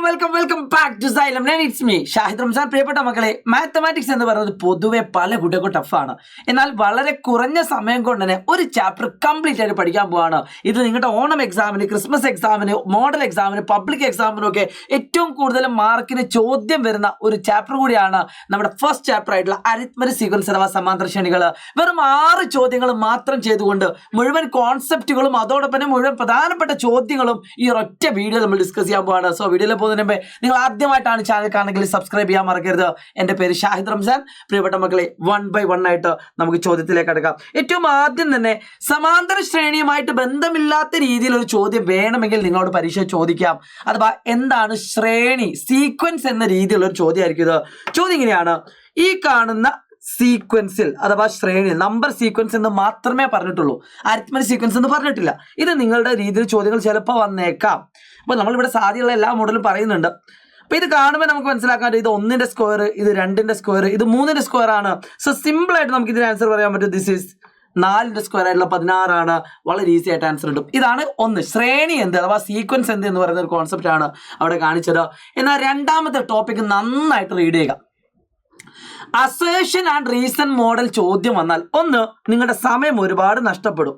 Welcome back to Xylem. It's me Shahid Ramzan. പ്രിയപ്പെട്ട മക്കളെ, mathematics എന്ന് പറയുന്നത് പൊതുവെ പല കുട്ടികൾക്കും ടഫാണ്. എന്നാൽ വളരെ കുറഞ്ഞ സമയം കൊണ്ട് തന്നെ ഒരു ചാപ്റ്റർ കംപ്ലീറ്റ് ആയിട്ട് പഠിക്കാൻ പോവാണ്. ഇത് നിങ്ങളുടെ ഓണം എക്സാമിന്, ക്രിസ്മസ് എക്സാമിന്, മോഡൽ എക്സാമിന്, പബ്ലിക് എക്സാമിനും ഒക്കെ ഏറ്റവും കൂടുതൽ മാർക്കിന് ചോദ്യം വരുന്ന ഒരു ചാപ്റ്റർ കൂടിയാണ് നമ്മുടെ ഫസ്റ്റ് ചാപ്റ്റർ ആയിട്ടുള്ള അരിത്മെറ്റിക് സീക്വൻസ് അഥവാ സമാന്തര ശ്രേണികൾ. വെറും 6 ചോദ്യങ്ങൾ മാത്രം ചെയ്തുകൊണ്ട് മുഴുവൻ കോൺസെപ്റ്റുകളും അതോടൊപ്പം തന്നെ മുഴുവൻ പ്രധാനപ്പെട്ട ചോദ്യങ്ങളും ഈ ഒറ്റ വീഡിയോ നമ്മൾ ഡിസ്കസ് ചെയ്യാൻ പോവാണ്. സോ വീഡിയോയിൽ പോകുന്നതിന് മുമ്പേ നിങ്ങൾ ആദ്യമായിട്ടാണ് ചാനൽ കാണുമെങ്കിൽ സബ്സ്ക്രൈബ് ചെയ്യാൻ മറക്കരുത്. എൻ്റെ പേര് ഷാഹിദ് റംസാൻ. പ്രിയപ്പെട്ട മക്കളെ, 1 by 1 ആയിട്ട് നമുക്ക് ചോദ്യത്തിലേക്ക് അടുക്കാം. ഏറ്റവും ആദ്യം തന്നെ സമാന്തര ശ്രേണിയുമായിട്ട് ബന്ധമില്ലാത്ത രീതിയിൽ ഒരു ചോദ്യം വേണമെങ്കിൽ നിങ്ങളോട് പരീക്ഷ ചോദിക്കാം. അഥവാ എന്താണ് ശ്രേണി, സീക്വൻസ് എന്ന രീതിയിലുള്ള ഒരു ചോദ്യമായിരിക്കും ഇത്. ചോദ്യം ഇങ്ങനെയാണ്: ഈ കാണുന്ന സീക്വൻസിൽ അഥവാ ശ്രേണിയിൽ, നമ്പർ സീക്വൻസ് എന്ന് മാത്രമേ പറഞ്ഞിട്ടുള്ളൂ, അരിത്മെറ്റിക് സീക്വൻസ് എന്ന് പറഞ്ഞിട്ടില്ല. ഇത് നിങ്ങളുടെ രീതിയിൽ ചോദ്യങ്ങൾ ചിലപ്പോൾ വന്നേക്കാം. അപ്പോൾ നമ്മളിവിടെ സാധ്യതയുള്ള എല്ലാ മോഡലും പറയുന്നുണ്ട്. അപ്പോൾ ഇത് കാണുമ്പോൾ നമുക്ക് മനസ്സിലാക്കാൻ ഇത് 1ന്റെ സ്ക്വയർ, ഇത് 2ന്റെ സ്ക്വയർ, ഇത് 3ന്റെ സ്ക്വയർ ആണ്. സോ സിമ്പിൾ ആയിട്ട് നമുക്ക് ഇതിന് ആൻസർ പറയാൻ പറ്റും. ദിസ് ഈസ് 4ന്റെ സ്ക്വയർ ആയിട്ടുള്ള 16 ആണ്. വളരെ ഈസി ആയിട്ട് ആൻസർ കിട്ടും. ഇതാണ് ഒന്ന്, ശ്രേണി എന്ത് അഥവാ സീക്വൻസ് എന്ത് എന്ന് പറയുന്ന ഒരു കോൺസെപ്റ്റ് ആണ് അവിടെ കാണിച്ചത്. എന്നാൽ രണ്ടാമത്തെ ടോപ്പിക് നന്നായിട്ട് റീഡ് ചെയ്യുക. അസേഷൻ ആൻഡ് റീസൺ മോഡൽ ചോദ്യം വന്നാൽ ഒന്ന്, നിങ്ങളുടെ സമയം ഒരുപാട് നഷ്ടപ്പെടും,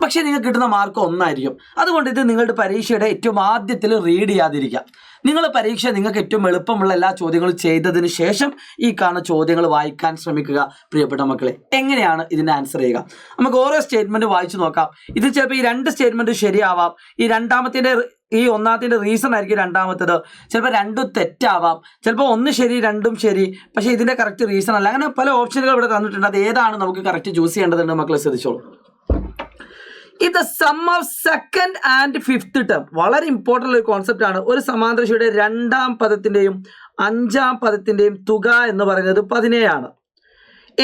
പക്ഷെ നിങ്ങൾക്ക് കിട്ടുന്ന മാർക്ക് 1 ആയിരിക്കും. അതുകൊണ്ട് ഇത് നിങ്ങളുടെ പരീക്ഷയുടെ ഏറ്റവും ആദ്യത്തിൽ റീഡ് ചെയ്യാതിരിക്കുക. നിങ്ങൾ പരീക്ഷ നിങ്ങൾക്ക് ഏറ്റവും എളുപ്പമുള്ള എല്ലാ ചോദ്യങ്ങളും ചെയ്തതിന് ശേഷം ഈ കാണുന്ന ചോദ്യങ്ങൾ വായിക്കാൻ ശ്രമിക്കുക. പ്രിയപ്പെട്ട മക്കളെ, എങ്ങനെയാണ് ഇതിൻ്റെ ആൻസർ ചെയ്യുക? നമുക്ക് ഓരോ സ്റ്റേറ്റ്മെന്റ് വായിച്ചു നോക്കാം. ഇത് ചിലപ്പോൾ ഈ 2 സ്റ്റേറ്റ്മെന്റ് ശരിയാവാം, ഈ ഒന്നാമത്തെ റീസൺ ആയിരിക്കും രണ്ടാമത്തേത്, ചിലപ്പോൾ 2 തെറ്റാവാം, ചിലപ്പോൾ 1 ശരി 2 ശരി, പക്ഷേ ഇതിൻ്റെ കറക്റ്റ് റീസൺ അല്ല. അങ്ങനെ പല ഓപ്ഷനുകൾ ഇവിടെ തന്നിട്ടുണ്ട്. അത് ഏതാണ് നമുക്ക് കറക്റ്റ് ചൂസ് ചെയ്യേണ്ടതുണ്ട് മക്കളെ ശ്രദ്ധിച്ചോളൂ. If the sum of second and fifth term, വളരെ ഇമ്പോർട്ടൻ്റ് ഒരു കോൺസെപ്റ്റ് ആണ്. ഒരു സമാന്തര ശ്രേണിയുടെ 2ാം പദത്തിൻ്റെയും 5ാം പദത്തിൻ്റെയും തുക എന്ന് പറയുന്നത് 17 ആണ്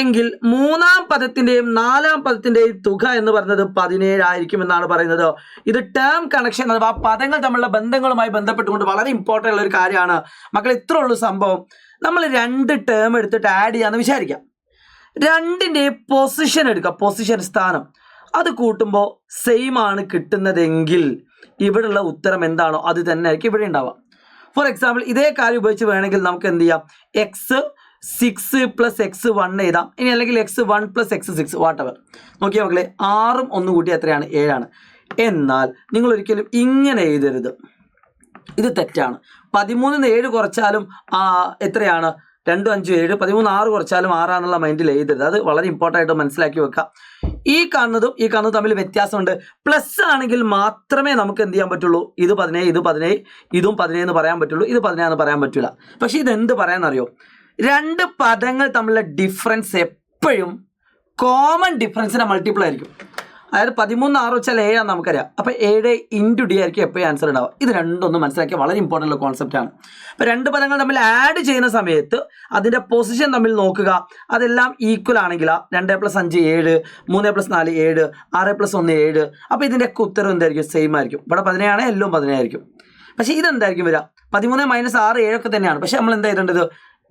എങ്കിൽ 3ാം പദത്തിൻ്റെയും 4ാം പദത്തിൻ്റെയും തുക എന്ന് പറയുന്നത് 17 ആയിരിക്കും എന്നാണ് പറയുന്നത്. ഇത് ടേം കണക്ഷൻ അഥവാ പദങ്ങൾ തമ്മിലുള്ള ബന്ധങ്ങളുമായി ബന്ധപ്പെട്ടുകൊണ്ട് വളരെ ഇമ്പോർട്ടൻ്റ് ഉള്ള ഒരു കാര്യമാണ് മക്കൾ. ഇത്ര ഉള്ളൂ സംഭവം. നമ്മൾ 2 ടേം എടുത്തിട്ട് ആഡ് ചെയ്യാമെന്ന് വിചാരിക്കാം. 2ൻ്റെ പൊസിഷൻ എടുക്കുക, പൊസിഷൻ സ്ഥാനം, അത് കൂട്ടുമ്പോൾ സെയിം ആണ് കിട്ടുന്നതെങ്കിൽ ഇവിടെയുള്ള ഉത്തരം എന്താണോ അത് തന്നെ ആയിരിക്കും ഇവിടെ ഉണ്ടാവുക. ഫോർ എക്സാമ്പിൾ ഇതേ കാര്യം ഉപയോഗിച്ച് വേണമെങ്കിൽ നമുക്ക് എന്ത് ചെയ്യാം, x6 + x1 എഴുതാം. ഇനി അല്ലെങ്കിൽ x1 + x6 വാട്ടെവർ. നോക്കിയാൽ മക്കളെ, 6ഉം 1 കൂട്ടി എത്രയാണ്? 7 ആണ്. എന്നാൽ നിങ്ങൾ ഒരിക്കലും ഇങ്ങനെ എഴുതരുത്, ഇത് തെറ്റാണ്. 13ന് 7 കുറച്ചാലും എത്രയാണ്? 2 5 7, 13 6 കുറച്ചാലും 6 ആണെന്നുള്ള മൈൻഡിൽ എഴുതരുത്. അത് വളരെ ഇമ്പോർട്ടൻ്റ് ആയിട്ട് മനസ്സിലാക്കി വെക്കാം. ഈ കാണുന്നതും തമ്മിൽ വ്യത്യാസമുണ്ട്. പ്ലസ് ആണെങ്കിൽ മാത്രമേ നമുക്ക് എന്ത് ചെയ്യാൻ പറ്റുള്ളൂ, ഇത് 17 ഇത് 17 ഇതും 17 എന്ന് പറയാൻ പറ്റുള്ളൂ, ഇത് 17 എന്ന് പറയാൻ പറ്റില്ല. പക്ഷെ ഇതെന്ത് പറയാനറിയോ, 2 പദങ്ങൾ തമ്മിലുള്ള ഡിഫറൻസ് എപ്പോഴും കോമൺ ഡിഫറൻസിൻ്റെ മൾട്ടിപ്പിൾ ആയിരിക്കും. അതായത് 13 6 വെച്ചാൽ 7 ആണെന്ന് നമുക്കറിയാം. അപ്പോൾ 7 × D ആയിരിക്കും എപ്പോഴും ആൻസർ ഉണ്ടാവുക. ഇത് രണ്ടൊന്നും മനസ്സിലാക്കിയ വളരെ ഇമ്പോർട്ടൻ്റ് കോൺസെപ്റ്റ് ആണ്. അപ്പോൾ 2 പദങ്ങൾ തമ്മിൽ ആഡ് ചെയ്യുന്ന സമയത്ത് അതിൻ്റെ പൊസിഷൻ തമ്മിൽ നോക്കുക. അതെല്ലാം ഈക്വൽ ആണെങ്കിൽ 2 + 5 7, 3 + 4 7, 6 + 1 7. അപ്പോൾ ഇതിൻ്റെയൊക്കെ ഉത്തരം എന്തായിരിക്കും? സെയിം ആയിരിക്കും. ഇവിടെ 17 ആണ്, എല്ലാം 17 ആയിരിക്കും. പക്ഷേ ഇതെന്തായിരിക്കും വരിക? 13 - 6 7 ഒക്കെ തന്നെയാണ്. പക്ഷേ നമ്മൾ എന്താ ചെയ്യേണ്ടത്?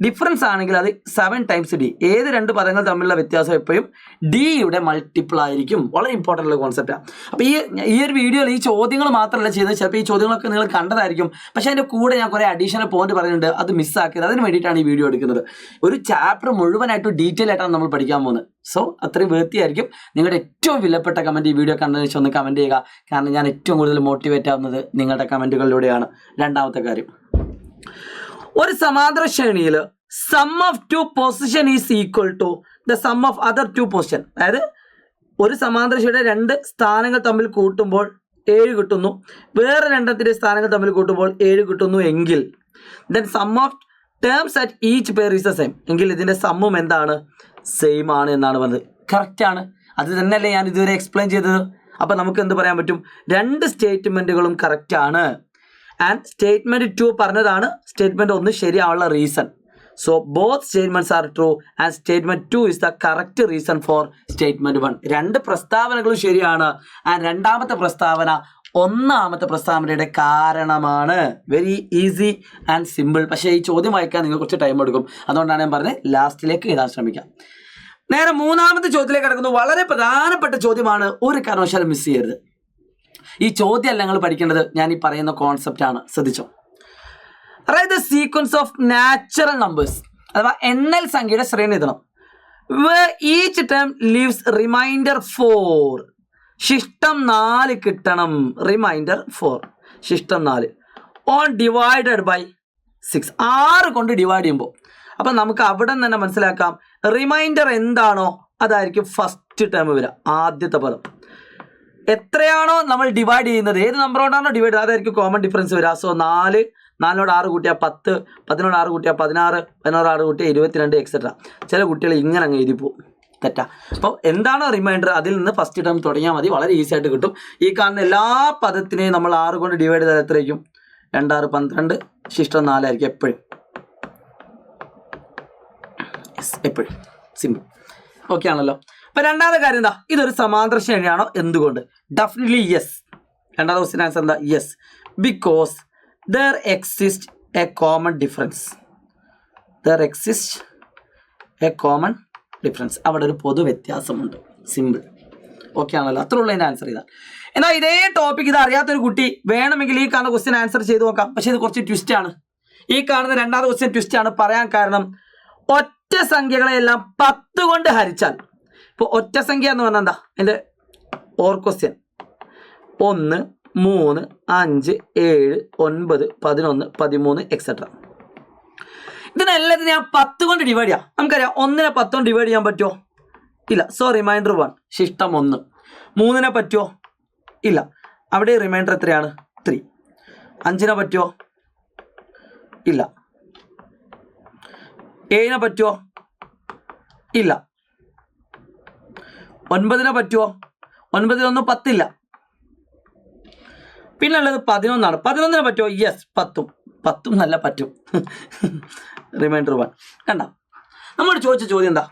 ഡിഫറൻസ് ആണെങ്കിൽ അത് 7 × D. ഏത് 2 പദങ്ങൾ തമ്മിലുള്ള വ്യത്യാസം എപ്പോഴും ഡിയുടെ മൾട്ടിപ്പിൾ ആയിരിക്കും. വളരെ ഇമ്പോർട്ടൻ്റ് ഉള്ള കോൺസെപ്റ്റാണ്. അപ്പോൾ ഈ ഒരു വീഡിയോയിൽ ഈ ചോദ്യങ്ങൾ മാത്രമല്ല ചെയ്യുന്നത്. ചിലപ്പോൾ ഈ ചോദ്യങ്ങളൊക്കെ നിങ്ങൾ കണ്ടതായിരിക്കും, പക്ഷേ അതിൻ്റെ കൂടെ ഞാൻ കുറേ അഡീഷണൽ പോയിന്റ് പറയുന്നുണ്ട്. അത് മിസ്സാക്കിയത്, അതിന് വേണ്ടിയിട്ടാണ് ഈ വീഡിയോ എടുക്കുന്നത്. ഒരു ചാപ്റ്റർ മുഴുവനായിട്ട് ഡീറ്റെയിൽ ആയിട്ടാണ് നമ്മൾ പഠിക്കാൻ പോകുന്നത്. സോ അത്രയും വൃത്തിയായിരിക്കും. നിങ്ങളുടെ ഏറ്റവും വിലപ്പെട്ട കമൻറ്റ് ഈ വീഡിയോ കണ്ടതിന് ശേഷം ഒന്ന് കമൻറ്റ് ചെയ്യുക. കാരണം ഞാൻ ഏറ്റവും കൂടുതൽ മോട്ടിവേറ്റ് ആവുന്നത് നിങ്ങളുടെ കമൻറ്റുകളിലൂടെയാണ്. രണ്ടാമത്തെ കാര്യം, ഒരു സമാന്തര ശ്രേണിയിൽ sum of 2 position is equal to the sum of other 2 position. അതായത് ഒരു സമാന്തര ശ്രേണിയുടെ 2 സ്ഥാനങ്ങൾ തമ്മിൽ കൂട്ടുമ്പോൾ 7 കിട്ടുന്നു, വേറെ 2 സ്ഥാനങ്ങൾ തമ്മിൽ കൂട്ടുമ്പോൾ 7 കിട്ടുന്നു എങ്കിൽ then sum of terms at each pair is the same. എങ്കിൽ ഇതിൻ്റെ സമ്മും എന്താണ്? സെയിം ആണ് എന്നാണ് പറഞ്ഞത്. കറക്റ്റാണ്. അത് തന്നെയല്ലേ ഞാൻ ഇതുവരെ എക്സ്പ്ലെയിൻ ചെയ്തത്. അപ്പോൾ നമുക്ക് എന്ത് പറയാൻ പറ്റും? 2 സ്റ്റേറ്റ്മെൻറ്റുകളും കറക്റ്റാണ്. ആൻഡ് സ്റ്റേറ്റ്മെൻറ്റ് 2 പറഞ്ഞതാണ് സ്റ്റേറ്റ്മെൻറ്റ് 1 ശരിയാവുള്ള reason. So both statements are true and statement 2 is the correct reason for statement 1. 2 പ്രസ്താവനകളും ശരിയാണ്. ആൻഡ് രണ്ടാമത്തെ പ്രസ്താവന ഒന്നാമത്തെ പ്രസ്താവനയുടെ കാരണമാണ്. Very easy and simple. പക്ഷേ ഈ ചോദ്യം വായിക്കാൻ നിങ്ങൾ കുറച്ച് ടൈം എടുക്കും. അതുകൊണ്ടാണ് ഞാൻ പറഞ്ഞത് ലാസ്റ്റിലേക്ക് എഴുതാൻ ശ്രമിക്കാം. നേരെ മൂന്നാമത്തെ ചോദ്യത്തിലേക്ക് കിടക്കുന്നത് വളരെ പ്രധാനപ്പെട്ട ചോദ്യമാണ്. ഒരു കാരണവശാലും മിസ് ചെയ്യരുത്. ഈ ചോദ്യമല്ല നിങ്ങൾ പഠിക്കേണ്ടത്, ഞാൻ ഈ പറയുന്ന കോൺസെപ്റ്റാണ്. ശ്രദ്ധിച്ചോ. Write the sequence of natural numbers അഥവാ എണ്ണൽ സംഖ്യയുടെ ശ്രേണി എഴുതണം. Each term leaves reminder 4. ശിഷ്ടം 4 കിട്ടണം. റിമൈൻഡർ 4 ശിഷ്ടം 4 ഓൺ ഡിവൈഡഡ് ബൈ 6. 6 കൊണ്ട് ഡിവൈഡ് ചെയ്യുമ്പോൾ അപ്പം നമുക്ക് അവിടെ നിന്ന് തന്നെ മനസ്സിലാക്കാം റിമൈൻഡർ എന്താണോ അതായിരിക്കും ഫസ്റ്റ് ടേം വരിക, ആദ്യത്തെ പദം. എത്രയാണോ നമ്മൾ ഡിവൈഡ് ചെയ്യുന്നത്, ഏത് നമ്പർ കൊണ്ടാണോ ഡിവൈഡ് ചെയ്യുന്നത് അതായിരിക്കും കോമൺ ഡിഫറൻസ് വരിക. സോ 4 4 6 കൂട്ടിയാൽ 10, 10 6 കൂട്ടിയാൽ 16, 16 6 കൂട്ടിയാൽ 22 എക്സെട്ര. ചില കുട്ടികൾ ഇങ്ങനെ അങ്ങ് എഴുതി പോകും, തെറ്റാ. അപ്പോൾ എന്താണോ റിമൈൻഡർ അതിൽ നിന്ന് ഫസ്റ്റ് ടേം തുടങ്ങിയാൽ മതി, വളരെ ഈസി ആയിട്ട് കിട്ടും. ഈ കാണുന്ന എല്ലാ പദത്തിനെയും നമ്മൾ 6 കൊണ്ട് ഡിവൈഡ് ചെയ്താൽ എത്രയായിരിക്കും? 2 6 12, ശിഷ്ടം 4 ആയിരിക്കും എപ്പോഴും. എപ്പോഴും സിമ്പിൾ. ഓക്കെ ആണല്ലോ. അപ്പം രണ്ടാമത്തെ കാര്യം എന്താ, ഇതൊരു സമാന്തര ശ്രേണിയാണോ? എന്തുകൊണ്ട്? Definitely yes. രണ്ടാമത്തെ ക്വസ്റ്റ്യൻ ആൻസർ എന്താ? Yes, because there exists a common difference. There exists a common difference. അവിടെ ഒരു പൊതു വ്യത്യാസമുണ്ട്. സിമ്പിൾ. ഓക്കെ ആണല്ലോ. അത്ര ഉള്ള അതിൻ്റെ ആൻസർ ചെയ്താൽ. എന്നാൽ ഇതേ ടോപ്പിക് ഇത് അറിയാത്തൊരു കുട്ടി വേണമെങ്കിൽ ഈ കാണുന്ന ക്വസ്റ്റ്യൻ ആൻസർ ചെയ്ത് നോക്കാം. പക്ഷേ ഇത് കുറച്ച് ട്വിസ്റ്റ് ആണ്. ഈ കാണുന്ന രണ്ടാമത്തെ ക്വസ്റ്റ്യൻ ട്വിസ്റ്റ് ആണ്. പറയാൻ കാരണം ഒറ്റ സംഖ്യകളെല്ലാം 10 കൊണ്ട് ഹരിച്ചാൽ, ഇപ്പോൾ ഒറ്റ സംഖ്യ എന്ന് പറഞ്ഞാൽ എന്താ എൻ്റെ ഓർ ക്വസ്റ്റ്യൻ 1 3 5 7 9 11 13 എക്സെട്ര. ഇതിനെല്ലാത്തിനും ഞാൻ 10 കൊണ്ട് ഡിവൈഡ് ചെയ്യാം. നമുക്കറിയാം 1നെ 10 കൊണ്ട് ഡിവൈഡ് ചെയ്യാൻ പറ്റുമോ? ഇല്ല. സോ റിമൈൻഡർ 1 ശിഷ്ടം 1. 3നെ പറ്റുമോ? ഇല്ല. അവിടെ റിമൈൻഡർ എത്രയാണ്? 3. 5നെ പറ്റുമോ? ഇല്ല. 7നെ പറ്റുമോ? ഇല്ല. 9നെ പറ്റുമോ? 9ൽ 1 10 ഇല്ല. പിന്നെ ഉള്ളത് 11ആണ്. 11നെ പറ്റുമോ? യെസ്, 10 നല്ല പറ്റും. റിമൈൻഡർ 1 കണ്ട. നമ്മൾ ചോദിച്ച ചോദ്യം എന്താ?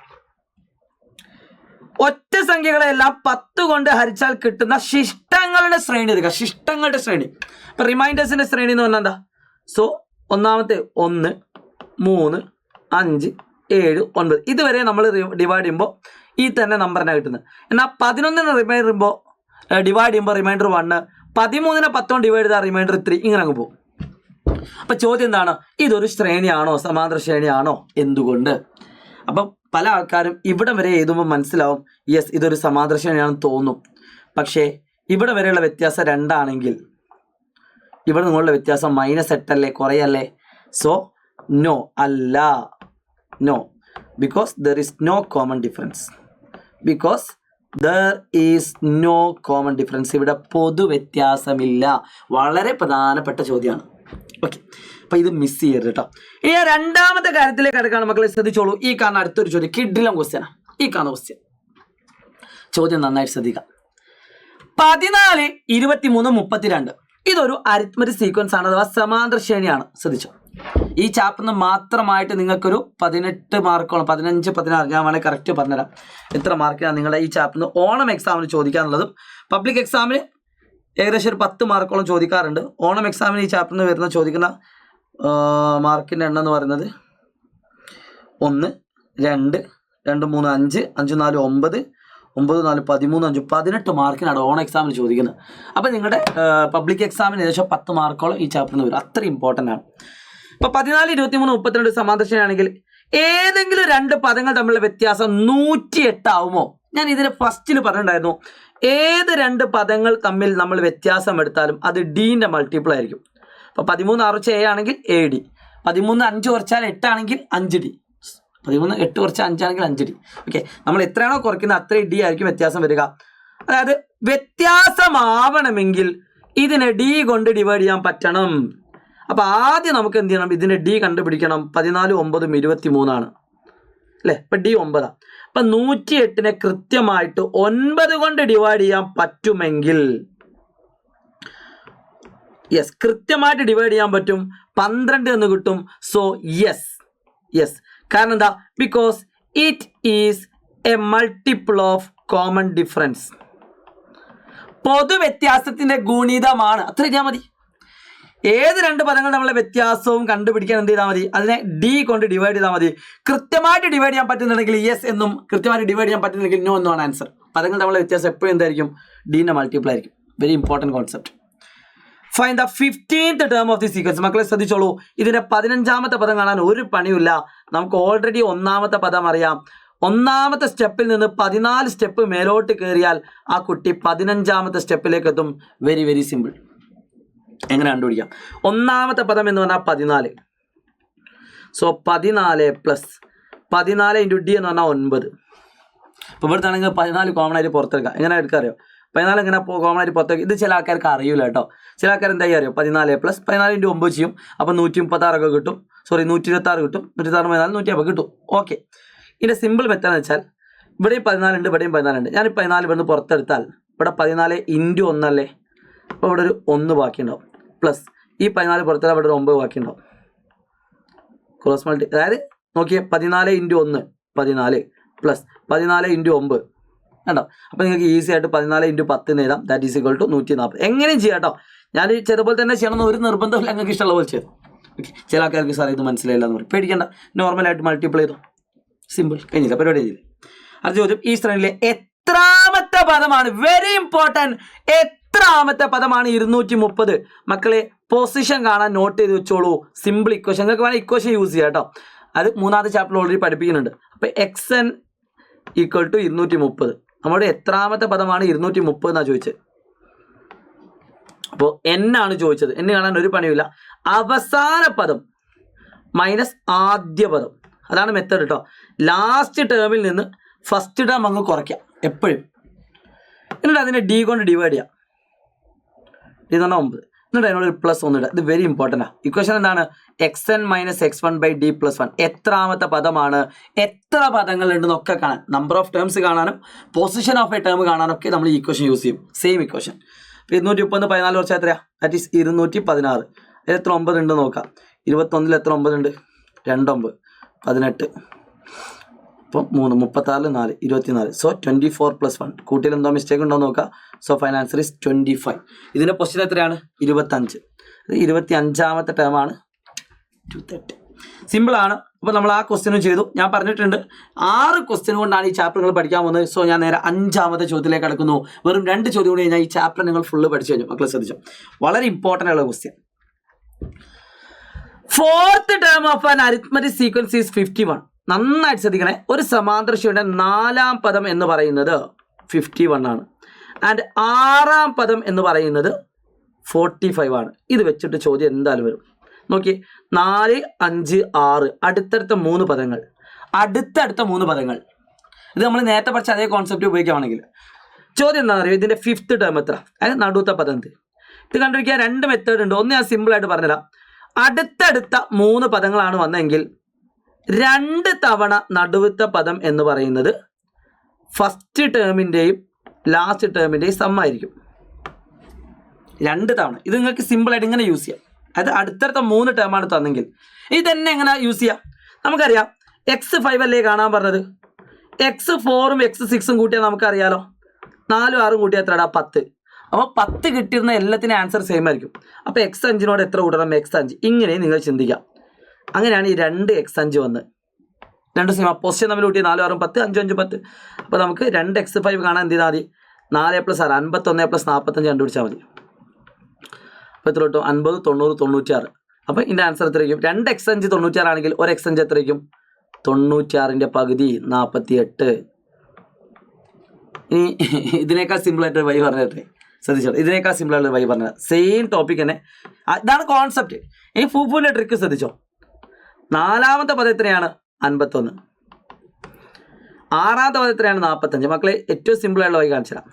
ഒറ്റ സംഖ്യകളെല്ലാം 10 കൊണ്ട് ഹരിച്ചാൽ കിട്ടുന്ന ശിഷ്ടങ്ങളുടെ ശ്രേണി എടുക്കുക. ശിഷ്ടങ്ങളുടെ ശ്രേണി. ഇപ്പം റിമൈൻഡേഴ്സിന്റെ ശ്രേണി എന്ന് പറഞ്ഞാൽ എന്താ? സോ ഒന്നാമത്തെ 1 3 5 7 9 ഇതുവരെ നമ്മൾ ഡിവൈഡ് ചെയ്യുമ്പോൾ ഈ തന്നെ നമ്പറിനാണ് കിട്ടുന്നത്. എന്നാൽ 11നെ ഡിവൈഡ് ചെയ്യുമ്പോൾ റിമൈൻഡർ 1, 13നെ 10 കൊണ്ട് ഡിവൈഡ് ചെയ്താൽ റിമൈൻഡർ 3, ഇങ്ങനെ അങ്ങ് പോകും. അപ്പം ചോദ്യം എന്താണ്? ഇതൊരു ശ്രേണിയാണോ? സമാന്തര ശ്രേണിയാണോ? എന്തുകൊണ്ട്? അപ്പം പല ആൾക്കാരും ഇവിടെ വരെ എഴുതുമ്പോൾ മനസ്സിലാവും യെസ് ഇതൊരു സമാന്തര ശ്രേണിയാണെന്ന് തോന്നും. പക്ഷേ ഇവിടെ വരെയുള്ള വ്യത്യാസം 2 ആണെങ്കിൽ ഇവിടെ നിങ്ങളുടെ വ്യത്യാസം -8 അല്ലേ, കുറയല്ലേ? സോ നോ, അല്ല. No, because there is no common difference. Because there is no common difference. ഇവിടെ പൊതു വ്യത്യാസമില്ല. വളരെ പ്രധാനപ്പെട്ട ചോദ്യമാണ്. ഓക്കെ, അപ്പം ഇത് മിസ് ചെയ്യരുത് കേട്ടോ. ഇനി രണ്ടാമത്തെ കാര്യത്തിലേക്ക് കിടക്കാണ് മക്കളെ, ശ്രദ്ധിച്ചോളൂ. ഈ കാണുന്ന അടുത്തൊരു ചോദ്യം കിഡിലം ക്വസ്റ്റ്യനാണ്. ഈ കാണുന്ന ക്വസ്റ്റ്യൻ ചോദ്യം നന്നായിട്ട് ശ്രദ്ധിക്കാം. 14 23 32 ഇതൊരു അരിത്മെറ്റിക് സീക്വൻസ് ആണ്, അഥവാ സമാന്തര ശ്രേണിയാണ്. ശ്രദ്ധിച്ചോ. ഈ ചാപ്റ്ററിന് മാത്രമായിട്ട് നിങ്ങൾക്കൊരു 18 മാർക്കോളം, 15 16 ഞാൻ വേണമെങ്കിൽ കറക്റ്റ് പറഞ്ഞുതരാം എത്ര മാർക്കിനാണ് നിങ്ങളുടെ ഈ ചാപ്റ്ററിന് ഓണം എക്സാമിന് ചോദിക്കാനുള്ളതും. പബ്ലിക് എക്സാമിന് ഏകദേശം ഒരു 10 മാർക്കോളം ചോദിക്കാറുണ്ട്. ഓണം എക്സാമിന് ഈ ചാപ്റ്ററിന് വരുന്ന ചോദിക്കുന്ന മാർക്കിൻ്റെ എണ്ണം എന്ന് പറയുന്നത് 1 2 2 3 5 5 4 9 9 4 13 5 18 മാർക്കിനാണ് ഓൺ എക്സാമിന് ചോദിക്കുന്നത്. അപ്പം നിങ്ങളുടെ പബ്ലിക് എക്സാമിന് ഏകദേശം 10 മാർക്കോളം ഈ ചാപ്റ്ററിന് വരും. അത്ര ഇമ്പോർട്ടൻ്റ് ആണ്. ഇപ്പോൾ 14 23 32 സമാന്തര ശ്രേണിയാണെങ്കിൽ ഏതെങ്കിലും 2 പദങ്ങൾ തമ്മിലുള്ള വ്യത്യാസം 108 ആവുമോ? ഞാൻ ഇതിന് ഫസ്റ്റിൽ പറഞ്ഞിട്ടുണ്ടായിരുന്നു, ഏത് 2 പദങ്ങൾ തമ്മിൽ നമ്മൾ വ്യത്യാസം എടുത്താലും അത് ഡീൻ്റെ മൾട്ടിപ്പിൾ ആയിരിക്കും. അപ്പോൾ 13 6 7 ആണെങ്കിൽ 7D, 13 5 കുറച്ചാൽ 8 ആണെങ്കിൽ 5D, 13 8 കുറച്ചാൽ 5 ആണെങ്കിൽ 5D. ഓക്കെ, നമ്മൾ എത്രയാണോ കുറയ്ക്കുന്നത് അത്രയും D ആയിരിക്കും വ്യത്യാസം വരിക. അതായത് വ്യത്യാസമാവണമെങ്കിൽ ഇതിനെ D കൊണ്ട് ഡിവൈഡ് ചെയ്യാൻ പറ്റണം. അപ്പോൾ ആദ്യം നമുക്ക് എന്ത് ചെയ്യണം? ഇതിൻ്റെ D കണ്ടുപിടിക്കണം. 14 9 23 ആണ് അല്ലേ? ഇപ്പം D 9. അപ്പം 108നെ കൃത്യമായിട്ട് 9 കൊണ്ട് ഡിവൈഡ് ചെയ്യാൻ പറ്റുമെങ്കിൽ, യെസ്, കൃത്യമായിട്ട് ഡിവൈഡ് ചെയ്യാൻ പറ്റും. 12 എന്ന് കിട്ടും. So yes. കാരണം എന്താ? Because it is A multiple of common difference. പൊതു വ്യത്യാസത്തിന്റെ ഗുണിതമാണ്. അത്ര ചെയ്താൽ മതി. ഏത് 2 പദങ്ങൾ തമ്മിലുള്ള വ്യത്യാസവും കണ്ടുപിടിക്കാൻ എന്ത് ചെയ്താൽ മതി? അതിനെ D കൊണ്ട് ഡിവൈഡ് ചെയ്താൽ മതി. കൃത്യമായിട്ട് ഡിവൈഡ് ചെയ്യാൻ പറ്റുന്നുണ്ടെങ്കിൽ യെസ് എന്നും, കൃത്യമായിട്ട് ഡിവൈഡ് ചെയ്യാൻ പറ്റുന്നുണ്ടെങ്കിൽ നോ എന്നുമാണ് ആൻസർ. പദങ്ങൾ തമ്മിലുള്ള വ്യത്യാസം എപ്പോഴും എന്തായിരിക്കും? ഡീൻ്റെ മൾട്ടിപ്പിൾ ആയിരിക്കും. Very important concept. Find the 15th term of the sequence. മക്കളെ ശ്രദ്ധിച്ചോളൂ, ഇതിന്റെ 15ാമത്തെ പദം കാണാൻ ഒരു പണിയില്ല. നമുക്ക് ഓൾറെഡി 1ാമത്തെ പദം അറിയാം. 1ാമത്തെ സ്റ്റെപ്പിൽ നിന്ന് 14 സ്റ്റെപ്പ് മേലോട്ട് കയറിയാൽ ആ കുട്ടി 15ാമത്തെ സ്റ്റെപ്പിലേക്ക് എത്തും. Very very simple. എങ്ങനെ കണ്ടുപിടിക്കാം? 1ാമത്തെ പദം എന്ന് പറഞ്ഞാൽ 14. സോ 14 പ്ലസ് 14 ഇൻറ്റു ഡി എന്ന് പറഞ്ഞാൽ 9. ഇപ്പോൾ ഇവിടുത്തെ ആണെങ്കിൽ 14 കോമൺ ആയിട്ട് പുറത്തെടുക്കാം. എങ്ങനെ എടുക്കാൻ അറിയോ? 14 എങ്ങനെ കോമൺ ആയിട്ട് പുറത്തേക്ക്? ഇത് ചില ആൾക്കാർക്ക് അറിയില്ല കേട്ടോ. ചില ആൾക്കാർ എന്താ അറിയോ? 14 പ്ലസ് 14 ഇൻറ്റു 9 ചെയ്യും. അപ്പോൾ 136 കിട്ടും. 126 കിട്ടും. 126 14 150 കിട്ടും. ഓക്കെ, ഇതിൻ്റെ സിമ്പിൾ മെത്തേഡ് എന്ന് വെച്ചാൽ ഇവിടെയും 14 ഉണ്ട്, ഇവിടെയും 14 ഉണ്ട്. ഞാൻ 14 ഇവിടുന്ന് പുറത്തെടുത്താൽ ഇവിടെ 14 ഇൻറ്റു 1 അല്ലേ? അപ്പോൾ ഇവിടെ ഒരു 1 ബാക്കിയുണ്ടാവും. പ്ലസ് ഈ 14 പുറത്തെടുത്താൽ ഇവിടെ ഒരു 9 ബാക്കിയുണ്ടാവും. ക്രോസ് മൾട്ടി, അതായത് നോക്കിയേ, 14 ഇൻറ്റു 1 14 പ്ലസ് 14 ഇൻറ്റു 9 കണ്ടോ? അപ്പോൾ നിങ്ങൾക്ക് ഈസി ആയിട്ട് 14 ഇൻറ്റു 10 എന്ന് എഴുതാം. That is equal to 140. എങ്ങനെയും ചെയ്യാം കേട്ടോ. ഞാൻ ചെയ്തപോലെ തന്നെ ചെയ്യണമെന്ന് ഒരു നിർബന്ധമില്ല. നിങ്ങൾക്ക് ഇഷ്ടമുള്ള പോലെ ചെയ്തു. ഓക്കെ, ചില ആൾക്കാർക്ക് സാർ ഇത് മനസ്സിലായില്ല എന്ന് പറയും. പേടിക്കേണ്ട, നോർമലായിട്ട് മൾട്ടിപ്ലൈ ചെയ്തു. സിമ്പിൾ, കഴിഞ്ഞില്ല, പരിപാടി ചെയ്തില്ല. അടുത്ത ചോദ്യം, ഈ ശ്രേണിയിലെ എത്രാമത്തെ പദമാണ്? Very important. എത്രാമത്തെ പദമാണ് 230? മക്കളെ പൊസിഷൻ കാണാൻ നോട്ട് ചെയ്ത് വെച്ചോളൂ. Simple equation. നിങ്ങൾക്ക് വേണമെങ്കിൽ ഇക്വേഷൻ യൂസ് ചെയ്യാം കേട്ടോ. അത് 3ാമത്തെ ചാപ്റ്റർ ഓൾറെഡി പഠിപ്പിക്കുന്നുണ്ട്. അപ്പോൾ XN ഈക്വൽ ടു 230. നമ്മുടെ എത്രാമത്തെ പദമാണ് 230 എന്നാണ് ചോദിച്ചത്. അപ്പോൾ N ആണ് ചോദിച്ചത്. N കാണാൻ ഒരു പണിയില്ല. അവസാന പദം മൈനസ് ആദ്യ പദം, അതാണ് മെത്തേഡ് കേട്ടോ. ലാസ്റ്റ് ടേമിൽ നിന്ന് ഫസ്റ്റ് ടേം അങ്ങ് കുറയ്ക്കാം എപ്പോഴും. എന്നിട്ട് അതിനെ D കൊണ്ട് ഡിവൈഡ് ചെയ്യാം. D എന്ന് പറഞ്ഞാൽ 9. എന്നിട്ട് അതിനോട് പ്ലസ് 1 ഇടാം. ഇത് വെരി ഇമ്പോർട്ടൻ്റ് ആണ്. ഇക്വേഷൻ എന്താണ്? XN minus X1 by D plus 1. എത്രാമത്തെ പദമാണ്? എത്ര പദങ്ങളുണ്ടെന്നൊക്കെ കാണാൻ, നമ്പർ ഓഫ് ടേംസ് കാണാനും പൊസിഷൻ ഓഫ് എ ടേം കാണാനൊക്കെ നമ്മൾ ഈ ഇക്വേഷൻ യൂസ് ചെയ്യും. Same equation. 230 14 കുറച്ച് എത്രയാ? That is 216. അതിൽ എത്ര 9 ഉണ്ട് നോക്കാം. 21 എത്ര 9 ഉണ്ട്? 2 9 18. അപ്പം 3 36 4 24. So 24 plus 1. കൂട്ടിയിൽ എന്തോ മിസ്റ്റേക്ക് ഉണ്ടോ നോക്കാം. So final answer is 25. ഇതിൻ്റെ പൊസിഷൻ എത്രയാണ്? 25. 25ാമത്തെ ടേമാണ് 230. സിമ്പിളാണ്. അപ്പോൾ നമ്മൾ ആ ക്വസ്റ്റ്യനും ചെയ്തു. ഞാൻ പറഞ്ഞിട്ടുണ്ട് 6 ക്വസ്റ്റ്യൻ കൊണ്ടാണ് ഈ ചാപ്റ്റർ നിങ്ങൾ പഠിക്കാൻ പോകുന്നത്. സോ ഞാൻ നേരെ 5ാമത്തെ ചോദ്യത്തിലേക്ക് കടക്കുന്നു. വെറും 2 ചോദ്യം കൂടി കഴിഞ്ഞാൽ ഈ ചാപ്റ്റർ നിങ്ങൾ ഫുള്ള് പഠിച്ചു കഴിഞ്ഞു. മക്കളെ ശ്രദ്ധിച്ചു, വളരെ ഇമ്പോർട്ടൻ്റ് ഉള്ള question. 4th term of an arithmetic sequence is 51. നന്നായിട്ട് ശ്രദ്ധിക്കണേ. ഒരു സമാന്തര ശ്രേണിയുടെ 4ാം പദം എന്ന് പറയുന്നത് 51 ആണ്. ആൻഡ് 6ാം പദം എന്ന് പറയുന്നത് 45 ആണ്. ഇത് വെച്ചിട്ട് ചോദ്യം എന്തായാലും വരും. നോക്കി, 4 5 6 അടുത്തടുത്ത 3 പദങ്ങൾ, അടുത്തടുത്ത 3 പദങ്ങൾ. ഇത് നമ്മൾ നേരത്തെ പഠിച്ച അതേ കോൺസെപ്റ്റ് ഉപയോഗിക്കുകയാണെങ്കിൽ ചോദ്യം എന്താണെന്ന് അറിയാം. ഇതിൻ്റെ 5th ടേം എത്ര? അതായത് നടുവത്തെ പദം എന്ത്? ഇത് കണ്ടുപിടിക്കാൻ 2 മെത്തേഡ് ഉണ്ട്. ഒന്ന് ഞാൻ സിമ്പിളായിട്ട് പറഞ്ഞുതരാം. അടുത്തടുത്ത 3 പദങ്ങളാണ് വന്നെങ്കിൽ 2 തവണ നടുവത്തെ പദം എന്ന് പറയുന്നത് ഫസ്റ്റ് ടേമിൻ്റെയും ലാസ്റ്റ് ടേമിൻ്റെയും സമ്മായിരിക്കും. 2 തവണ. ഇത് നിങ്ങൾക്ക് സിമ്പിളായിട്ട് ഇങ്ങനെ യൂസ് ചെയ്യാം. അതായത് അടുത്തടുത്ത 3 ടേമാണ് തന്നെങ്കിൽ ഇതന്നെ എങ്ങനെ യൂസ് ചെയ്യാം? നമുക്കറിയാം X5 അല്ലേ കാണാൻ പറഞ്ഞത്. X4ഉം X6ഉം കൂട്ടിയാൽ നമുക്കറിയാലോ. 4ഉം 6ഉം കൂട്ടിയാൽ എത്രടാ? 10. അപ്പോൾ 10 കിട്ടിയിരുന്ന എല്ലാത്തിനും ആൻസർ സെയിം ആയിരിക്കും. അപ്പോൾ X5നോട് എത്ര കൂട്ടണം? X5. ഇങ്ങനെ നിങ്ങൾ ചിന്തിക്കാം. അങ്ങനെയാണ് ഈ 2 X5 വന്ന് 2 സെയിം. പൊസിഷൻ തമ്മിൽ കൂട്ടി 4 6 10 5 5 10. അപ്പോൾ നമുക്ക് 2 X5 കാണാൻ എന്ത് ചെയ്താൽ മതി? 4 + 6 51 + 45 കണ്ടുപിടിച്ചാൽ മതി. അപ്പോൾ എത്ര കിട്ടും? 50 90 96. അപ്പോൾ ഇതിൻ്റെ ആൻസർ എത്രയായിരിക്കും? 2 X5 96 ആണെങ്കിൽ 1 X5 എത്രയായിരിക്കും? 96ൻ്റെ പകുതി 48. ഇനി ഇതിനേക്കാൾ സിമ്പിളായിട്ട് വഴി പറഞ്ഞിട്ടെ, ശ്രദ്ധിച്ചോളൂ. ഇതിനേക്കാൾ സിമ്പിളായിട്ട് വഴി പറഞ്ഞത് സെയിം ടോപ്പിക് തന്നെ. ഇതാണ് കോൺസെപ്റ്റ്. ഇനി ഫൂഫൂൻ്റെ ട്രിക്ക് ശ്രദ്ധിച്ചോ. 4ാമത്തെ പദം എത്രയാണ്? 51. 6ാമത്തെ പദം എത്രയാണ്? 45. മക്കളെ ഏറ്റവും സിമ്പിളായിട്ടുള്ള വഴി കാണിച്ചു തരാം.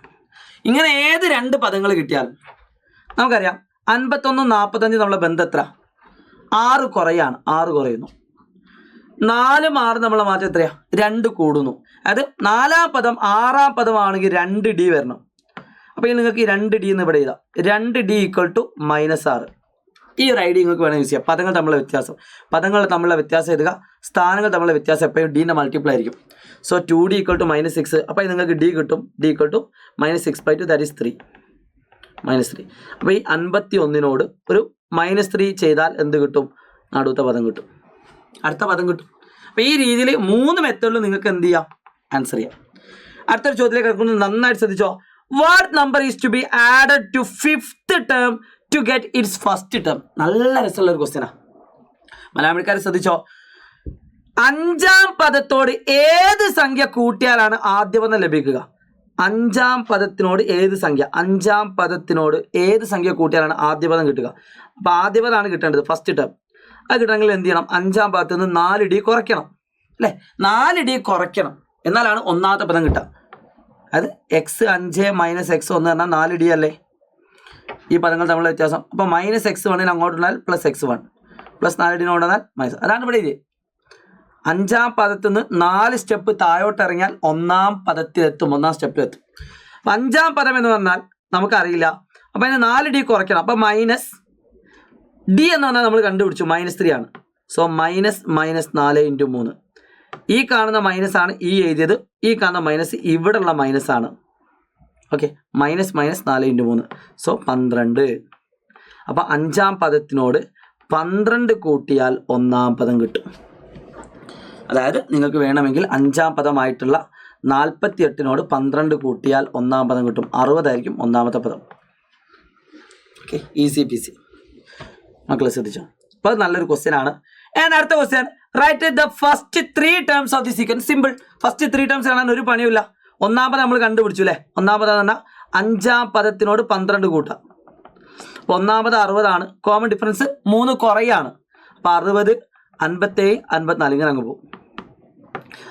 ഇങ്ങനെ ഏത് 2 പദങ്ങൾ കിട്ടിയാലും നമുക്കറിയാം 51 45 നമ്മളെ ബന്ധം എത്ര? 6 കുറയാണ്. 6 കുറയുന്നു. 4 6 നമ്മളെ മാറ്റം എത്രയാ? 2 കൂടുന്നു. അതായത് 4ാം പദം 6ാം പദമാണെങ്കിൽ 2D വരണം. അപ്പോൾ നിങ്ങൾക്ക് ഈ 2D എന്ന് ഇവിടെ എഴുതാം. 2D = -6. ഈ ഒരു ഐഡിയ നിങ്ങൾക്ക് വേണമെങ്കിൽ യൂസ് ചെയ്യാം. പദങ്ങൾ തമ്മിലുള്ള വ്യത്യാസം, പദങ്ങൾ തമ്മിലുള്ള വ്യത്യാസം എഴുതുക. സ്ഥാനങ്ങൾ തമ്മിലുള്ള വ്യത്യാസം എപ്പോഴും D ൻ്റെ മൾട്ടിപ്ലൈ ആയിരിക്കും. So 2D = -6. അപ്പോൾ നിങ്ങൾക്ക് D കിട്ടും. D = -6/2 that is 3. -3. അപ്പോൾ ഈ 51നോട് ഒരു -3 ചെയ്താൽ എന്ത് കിട്ടും? നടുവത്തെ പദം കിട്ടും, അടുത്ത പദം കിട്ടും. അപ്പോൾ ഈ രീതിയിൽ 3 മെത്തേഡിൽ നിങ്ങൾക്ക് എന്ത് ചെയ്യാം? ആൻസർ ചെയ്യാം. അടുത്തൊരു ചോദ്യത്തിലേക്ക് കിടക്കുന്നത് നന്നായിട്ട് ശ്രദ്ധിച്ചോ. What number is to be added to 5th term to get its first term. നല്ല രസമുള്ള ഒരു ക്വസ്റ്റ്യനാണ്. മലയാളിക്കാർ ശ്രദ്ധിച്ചോ. അഞ്ചാം പദത്തോട് ഏത് സംഖ്യ കൂട്ടിയാലാണ് ആദ്യ പദം ലഭിക്കുക? അഞ്ചാം പദത്തിനോട് ഏത് സംഖ്യ കൂട്ടിയാലാണ് ആദ്യ പദം കിട്ടുക? അപ്പോൾ ആദ്യ പദമാണ് കിട്ടേണ്ടത്, ഫസ്റ്റ് ടേം. അത് കിട്ടണമെങ്കിൽ എന്ത് ചെയ്യണം? അഞ്ചാം പദത്തിൽ നിന്ന് 4D കുറയ്ക്കണം അല്ലേ? 4D കുറയ്ക്കണം, എന്നാലാണ് ഒന്നാമത്തെ പദം കിട്ടുക. അത് x5 - x1 പറഞ്ഞാൽ 4D അല്ലേ? ഈ പദങ്ങൾ തമ്മിലുള്ള വ്യത്യാസം. അപ്പോൾ -x1 അങ്ങോട്ടുണ്ടാൽ +x1 +4D കൊണ്ടുവന്നാൽ മൈനസ്. അതാണ് ഇവിടെ ഇത്. അഞ്ചാം പദത്തിൽ നിന്ന് 4 സ്റ്റെപ്പ് താഴോട്ട് ഇറങ്ങിയാൽ ഒന്നാം പദത്തിലെത്തും, ഒന്നാം സ്റ്റെപ്പിലെത്തും. അപ്പം അഞ്ചാം പദം എന്ന് പറഞ്ഞാൽ നമുക്കറിയില്ല. അപ്പം അതിന് 4D കുറയ്ക്കണം. അപ്പം -D എന്ന് പറഞ്ഞാൽ നമ്മൾ കണ്ടുപിടിച്ചു -3 ആണ്. സോ -4 × 3. ഈ കാണുന്ന മൈനസാണ് ഈ എഴുതിയത്, ഈ കാണുന്ന മൈനസ് ഇവിടെയുള്ള മൈനസാണ്. Okay, -4 × 3 so 12. അപ്പം അഞ്ചാം പദത്തിനോട് 12 കൂട്ടിയാൽ ഒന്നാം പദം കിട്ടും. അതായത് നിങ്ങൾക്ക് വേണമെങ്കിൽ അഞ്ചാം പദമായിട്ടുള്ള 48നോട് 12 കൂട്ടിയാൽ ഒന്നാം പദം കിട്ടും. 60 ആയിരിക്കും ഒന്നാമത്തെ പദം. Okay, easy peasy. മക്കളെ ശ്രദ്ധിച്ചോ. അപ്പോൾ അത് നല്ലൊരു ക്വസ്റ്റ്യൻ ആണ്. അടുത്ത question, write the first 3 terms of the sequence. Simple. First 3 terms കാണാൻ ഒരു പണിയില്ല. ഒന്നാം പദം നമ്മൾ കണ്ടുപിടിച്ചു അല്ലേ? ഒന്നാം പദം എന്ന് പറഞ്ഞാൽ അഞ്ചാം പദത്തിനോട് 12 കൂട്ടാം. അപ്പോൾ ഒന്നാം പദം 60 ആണ്. Common difference 3 കുറയാണ്. അപ്പോൾ 60, 57, 54 ഇങ്ങനെ അങ്ങ് പോകും.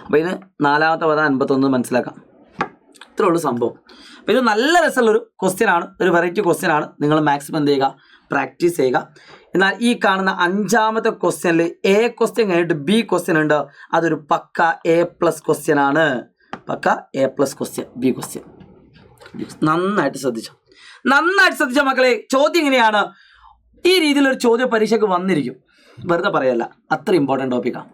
അപ്പോൾ ഇതിന് നാലാമത്തെ പദം 51 മനസ്സിലാക്കാം. ഇത്രേ ഉള്ളൂ സംഭവം. അപ്പോൾ ഇത് നല്ല രസമുള്ളൊരു ക്വസ്റ്റ്യൻ ആണ്, ഒരു വെറൈറ്റി ക്വസ്റ്റ്യൻ ആണ്. നിങ്ങൾ മാക്സിമം എന്ത് ചെയ്യുക? പ്രാക്ടീസ് ചെയ്യുക. എന്നാൽ ഈ കാണുന്ന അഞ്ചാമത്തെ ക്വസ്റ്റ്യനിൽ A ക്വസ്റ്റ്യൻ കഴിഞ്ഞിട്ട് B ക്വസ്റ്റ്യൻ ഉണ്ട്. അതൊരു പക്ക A+ ക്വസ്റ്റ്യൻ ആണ്. പക്ക A+ ക്വസ്റ്റ്യൻ, B ക്വസ്റ്റ്യൻ. നന്നായിട്ട് ശ്രദ്ധിച്ചോ മക്കളെ. ചോദ്യം ഇങ്ങനെയാണ്. ഈ രീതിയിലൊരു ചോദ്യം പരീക്ഷയ്ക്ക് വന്നിരിക്കും, വെറുതെ പറയല്ല, അത്ര ഇമ്പോർട്ടൻ്റ് ടോപ്പിക്കാണ്.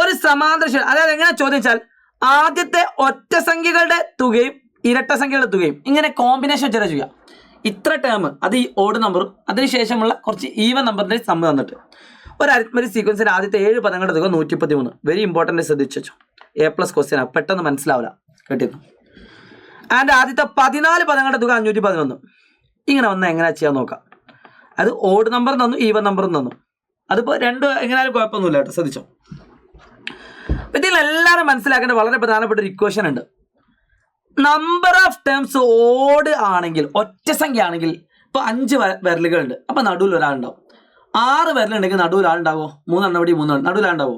ഒരു സമാന്തര, അതായത് എങ്ങനെ ചോദ്യം വെച്ചാൽ ആദ്യത്തെ ഒറ്റ സംഖ്യകളുടെ തുകയും ഇരട്ട സംഖ്യകളുടെ തുകയും ഇങ്ങനെ കോമ്പിനേഷൻ വെച്ചാൽ ചെയ്യാം. ഇത്ര ടേം, അത് ഈ ഓഡ് നമ്പറും അതിനുശേഷമുള്ള കുറച്ച് ഈവൻ നമ്പറിൻ്റെ സമ്മ് തന്നിട്ട് ഒരു അരിത്മെറ്റിക് സീക്വൻസിൻ്റെ ആദ്യത്തെ 7 പദങ്ങളുടെ തുക 113. വെരി ഇമ്പോർട്ടൻ്റ്, ശ്രദ്ധിച്ചു വെച്ചോ. A+ ക്വസ്റ്റ്യനാണ്, പെട്ടെന്ന് മനസ്സിലാവില്ല, കേട്ടിരുന്നു. ആൻഡ് ആദ്യത്തെ 14 പദങ്ങളുടെ തുക 511. ഇങ്ങനെ വന്നാൽ എങ്ങനെയാ ചെയ്യാൻ നോക്കാം. അത് ഓഡ് നമ്പർ തന്നു, ഈവൻ നമ്പറും തന്നു. അതിപ്പോൾ രണ്ടും എങ്ങനെയാലും കുഴപ്പമൊന്നുമില്ല കേട്ടോ, ശ്രദ്ധിച്ചോ. ഇതിൽ എല്ലാവരും മനസ്സിലാക്കേണ്ട വളരെ പ്രധാനപ്പെട്ട ഒരു ഇക്വേഷൻ ഉണ്ട്. നമ്പർ ഓഫ് ടേംസ് ഓഡ് ആണെങ്കിൽ, ഒറ്റ സംഖ്യ ആണെങ്കിൽ, ഇപ്പോൾ 5 വിരലുകളുണ്ട്, അപ്പോൾ നടുവിൽ ഒരാളുണ്ടാവും. 6 വിരലുണ്ടെങ്കിൽ നടുവിൽ ആളുണ്ടാവോ? 3 എണ്ണം ഇവിടെ 3 നടുവിൽ ആളുണ്ടാവോ?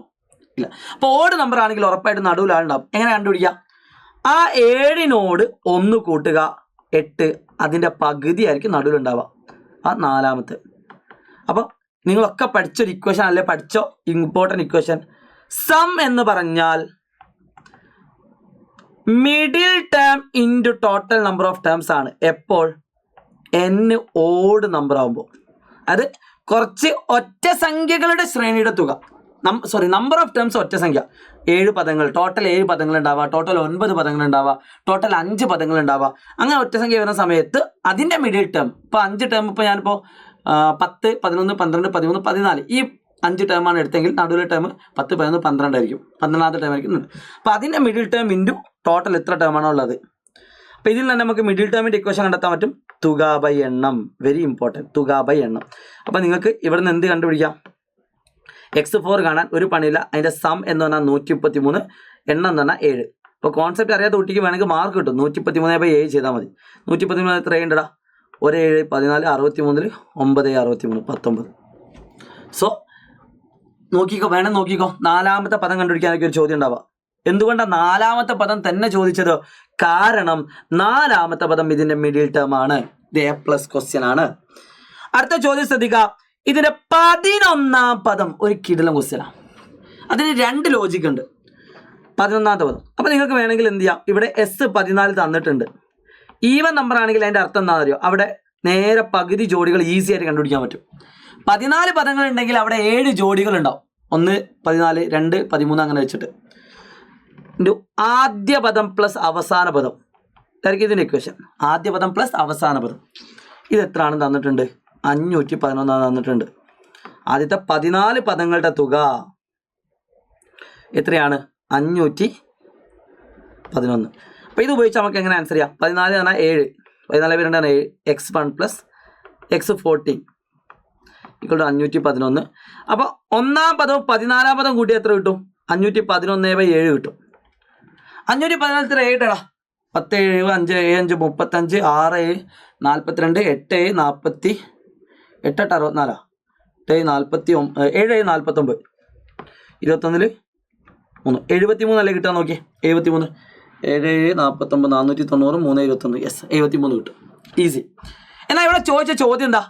ഇല്ല. അപ്പോൾ ഓഡ് നമ്പർ ആണെങ്കിൽ ഉറപ്പായിട്ട് നടുവിൽ ആളുണ്ടാവും. എങ്ങനെ കണ്ടുപിടിക്കാം? ആ 7നോട് 1 കൂട്ടുക 8, അതിൻ്റെ പകുതി ആയിരിക്കും നടുവിലുണ്ടാവുക, ആ നാലാമത്തെ. അപ്പോൾ നിങ്ങളൊക്കെ പഠിച്ചൊരു ഇക്വേഷൻ അല്ലേ, പഠിച്ചോ ഇമ്പോർട്ടൻ്റ് ഇക്വേഷൻ. സം എന്ന് പറഞ്ഞാൽ middle term into total number of terms ആണ്. എപ്പോൾ? n ഓഡ് നമ്പർ ആകുമ്പോൾ. അത് കുറച്ച് ഒറ്റ സംഖ്യകളുടെ ശ്രേണിയുടെ തുക, നമ്പർ ഓഫ് ടേംസ് ഒറ്റ സംഖ്യ. 7 പദങ്ങൾ, ടോട്ടൽ 7 പദങ്ങൾ ഉണ്ടാവുക, ടോട്ടൽ 9 പദങ്ങൾ ഉണ്ടാവുക, ടോട്ടൽ 5 പദങ്ങൾ ഉണ്ടാവുക. അങ്ങനെ ഒറ്റ സംഖ്യ വരുന്ന സമയത്ത് അതിൻ്റെ മിഡിൽ ടേം, ഇപ്പോൾ 5 ടേം, ഇപ്പോൾ ഞാനിപ്പോൾ 10, 11, 12, 13, 14 ഈ 5 ടേമാണ് എടുത്തെങ്കിൽ നടുവിലെ ടേം 10, 11, 12 ആയിരിക്കും. 12ാമത്തെ ടേം ആയിരിക്കും. അപ്പോൾ അതിൻ്റെ മിഡിൽ ടേം ഇൻറ്റു ടോട്ടൽ എത്ര ടേമാണോ ഉള്ളത്. അപ്പോൾ ഇതിൽ തന്നെ നമുക്ക് മിഡിൽ ടേമിൻ്റെ ഇക്വേഷൻ കണ്ടെത്താൻ പറ്റും. തുക ബൈ എണ്ണം. വെരി ഇമ്പോർട്ടൻറ്റ്, തുക ബൈ എണ്ണം. അപ്പോൾ നിങ്ങൾക്ക് ഇവിടെ നിന്ന് എന്ത് കണ്ടുപിടിക്കാം? x4 കാണാൻ ഒരു പണിയില്ല. അതിൻ്റെ സം എന്ന് പറഞ്ഞാൽ 133, എണ്ണം എന്ന് പറഞ്ഞാൽ 7. അപ്പോൾ കോൺസെപ്റ്റ് അറിയാത്ത കുട്ടിക്ക് വേണമെങ്കിൽ മാർക്ക് കിട്ടും. 133/7 ചെയ്താൽ മതി. 133 എത്ര ഉണ്ടടാ? 1 7 14, 63 9 63 19. സോ നോക്കിക്കോ, വേണം നോക്കിക്കോ. നാലാമത്തെ പദം കണ്ടുപിടിക്കാനൊക്കെ ഒരു ചോദ്യം ഉണ്ടാവുക. എന്തുകൊണ്ടാണ് നാലാമത്തെ പദം തന്നെ ചോദിച്ചത്? കാരണം നാലാമത്തെ പദം ഇതിൻ്റെ മിഡിൽ ടേം ആണ്. ഇത് A+ ക്വസ്റ്റ്യൻ ആണ്. അടുത്ത ചോദ്യം ശ്രദ്ധിക്കുക. ഇതിൻ്റെ 11ാം പദം ഒരു കിടിലൻ ക്വസ്റ്റ്യനാണ്. അതിന് 2 ലോജിക് ഉണ്ട്. 11ാമത്തെ പദം. അപ്പോൾ നിങ്ങൾക്ക് വേണമെങ്കിൽ എന്ത് ചെയ്യാം? ഇവിടെ S14 തന്നിട്ടുണ്ട്. ഈവൻ നമ്പർ ആണെങ്കിൽ അതിൻ്റെ അർത്ഥം എന്താണെന്ന് അറിയോ? അവിടെ നേരെ പകുതി ജോഡികൾ ഈസി ആയിട്ട് കണ്ടുപിടിക്കാൻ പറ്റും. 14 പദങ്ങൾ ഉണ്ടെങ്കിൽ അവിടെ 7 ജോഡികൾ ഉണ്ടാവും. 1 14, 2 13 അങ്ങനെ വെച്ചിട്ട് ആദ്യ പദം പ്ലസ് അവസാന പദം ഇതായിരിക്കും ഇതിൻ്റെ ഇക്വേഷൻ. ആദ്യ പദം പ്ലസ് അവസാന പദം. ഇത് എത്രയാണ് തന്നിട്ടുണ്ട്? 511 തന്നിട്ടുണ്ട്. ആദ്യത്തെ 14 പദങ്ങളുടെ തുക എത്രയാണ്? 511. അപ്പോൾ ഇത് ഉപയോഗിച്ച് നമുക്ക് എങ്ങനെ ആൻസർ ചെയ്യാം? 14 പറഞ്ഞാൽ 7, 14 7 x1 plus X 14 equal to 511. അപ്പോൾ ഒന്നാം പദവും 14-ാം പദം കൂട്ടി എത്ര കിട്ടും? 511/7 കിട്ടും. 514 ഏടാ 10 7 5 7 5 35 6 7 42 8 40 8 64 8 49 7 49 21 3 73 അല്ലേ കിട്ടാൻ നോക്കിയേ. 73 7 49 490 3 21 യെസ് 73 കിട്ടും. ഈസി. എന്നാൽ ഇവിടെ ചോദിച്ച ചോദ്യം എന്താ?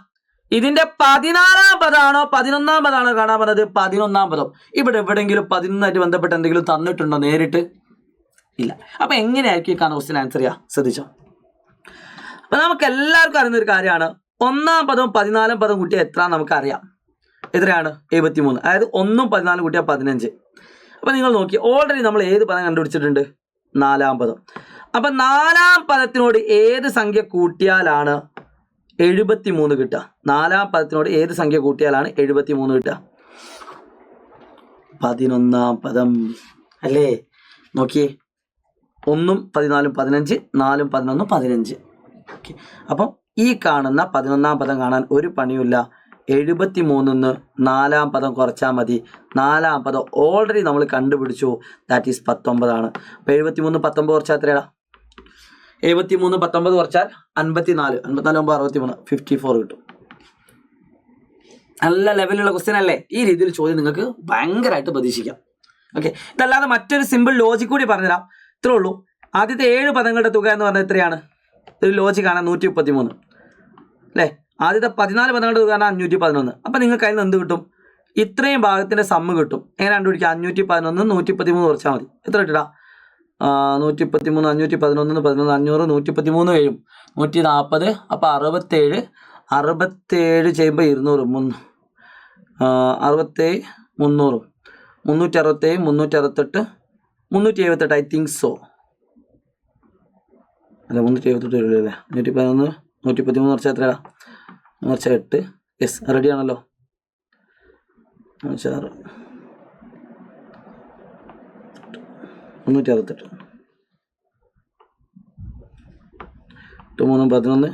ഇതിന്റെ 14-ാം പദമാണോ 11-ാം പദമാണോ കാണാൻ പറഞ്ഞത്? 11-ാം പദം. ഇവിടെ എവിടെയെങ്കിലും 11-ആയിട്ട് ബന്ധപ്പെട്ട് എന്തെങ്കിലും തന്നിട്ടുണ്ടോ നേരിട്ട്? ഇല്ല. അപ്പൊ എങ്ങനെയായിരിക്കും ഈ കാണുന്ന ക്വസ്റ്റ്യൻ ആൻസർ ചെയ്യുക? ശ്രദ്ധിച്ചോ. അപ്പൊ നമുക്ക് എല്ലാവർക്കും അറിയുന്ന ഒരു കാര്യമാണ്, 1-ാം പദവും 14-ാം പദം കൂട്ടിയാൽ എത്ര നമുക്കറിയാം. എത്രയാണ്? 73. അതായത് 1ഉം 14 കൂട്ടിയാൽ 15. അപ്പൊ നിങ്ങൾ നോക്കി, ഓൾറെഡി നമ്മൾ ഏത് പദം കണ്ടുപിടിച്ചിട്ടുണ്ട്? 4-ാം പദം. അപ്പൊ 4-ാം പദത്തിനോട് ഏത് സംഖ്യ കൂട്ടിയാലാണ് 73 കിട്ടുക? 4-ാം പദത്തിനോട് ഏത് സംഖ്യ കൂട്ടിയാലാണ് 73 കിട്ടുക? 11-ാം പദം അല്ലേ? നോക്കിയേ, 1ഉം 14 15, 4ഉം 11 15. ഓക്കെ. അപ്പം ഈ കാണുന്ന 11-ാം പദം കാണാൻ ഒരു പണിയുമില്ല. 73 4-ാം പദം കുറച്ചാൽ മതി. 4-ാം പദം ഓൾറെഡി നമ്മൾ കണ്ടുപിടിച്ചു, ദാറ്റ് ഈസ് 19 ആണ്. അപ്പോൾ 73 19 കുറച്ചാൽ എത്രയാ? 73 19 കുറച്ചാൽ 54. 54 63 54 കിട്ടും. നല്ല ലെവലുള്ള ക്വസ്റ്റ്യൻ അല്ലേ? ഈ രീതിയിൽ ചോദ്യം നിങ്ങൾക്ക് ഭയങ്കരമായിട്ട് പ്രതീക്ഷിക്കാം. ഓക്കെ. ഇതല്ലാതെ മറ്റൊരു സിമ്പിൾ ലോജിക് കൂടി പറഞ്ഞുതരാം. ഇത്രേ ഉള്ളൂ. ആദ്യത്തെ 7 പദങ്ങളുടെ തുക എന്ന് പറഞ്ഞാൽ എത്രയാണ്? ഒരു ലോജിക്കാണ് 133 അല്ലേ? ആദ്യത്തെ 14 പദങ്ങളുടെ തുക 511. അപ്പം നിങ്ങൾക്ക് അതിൽ നിന്ന് എന്ത് കിട്ടും? ഇത്രയും ഭാഗത്തിൻ്റെ സമ്മ് കിട്ടും. എങ്ങനെ കണ്ടുപിടിക്കുക? 511 113 കുറച്ചാൽ മതി. എത്ര കിട്ടാ? 113 511 11 500 113 കഴിയും 140. അപ്പോൾ 67 67 ചെയ്യുമ്പോൾ 200 67 300 367 368 378 ഐ തിങ്ക് സോ അല്ല 378 വരില്ലേ? 111 113 കുറച്ചാൽ എത്രയാ? കുറച്ചാൽ 8. യെസ് റെഡി ആണല്ലോ. 6 368 3 11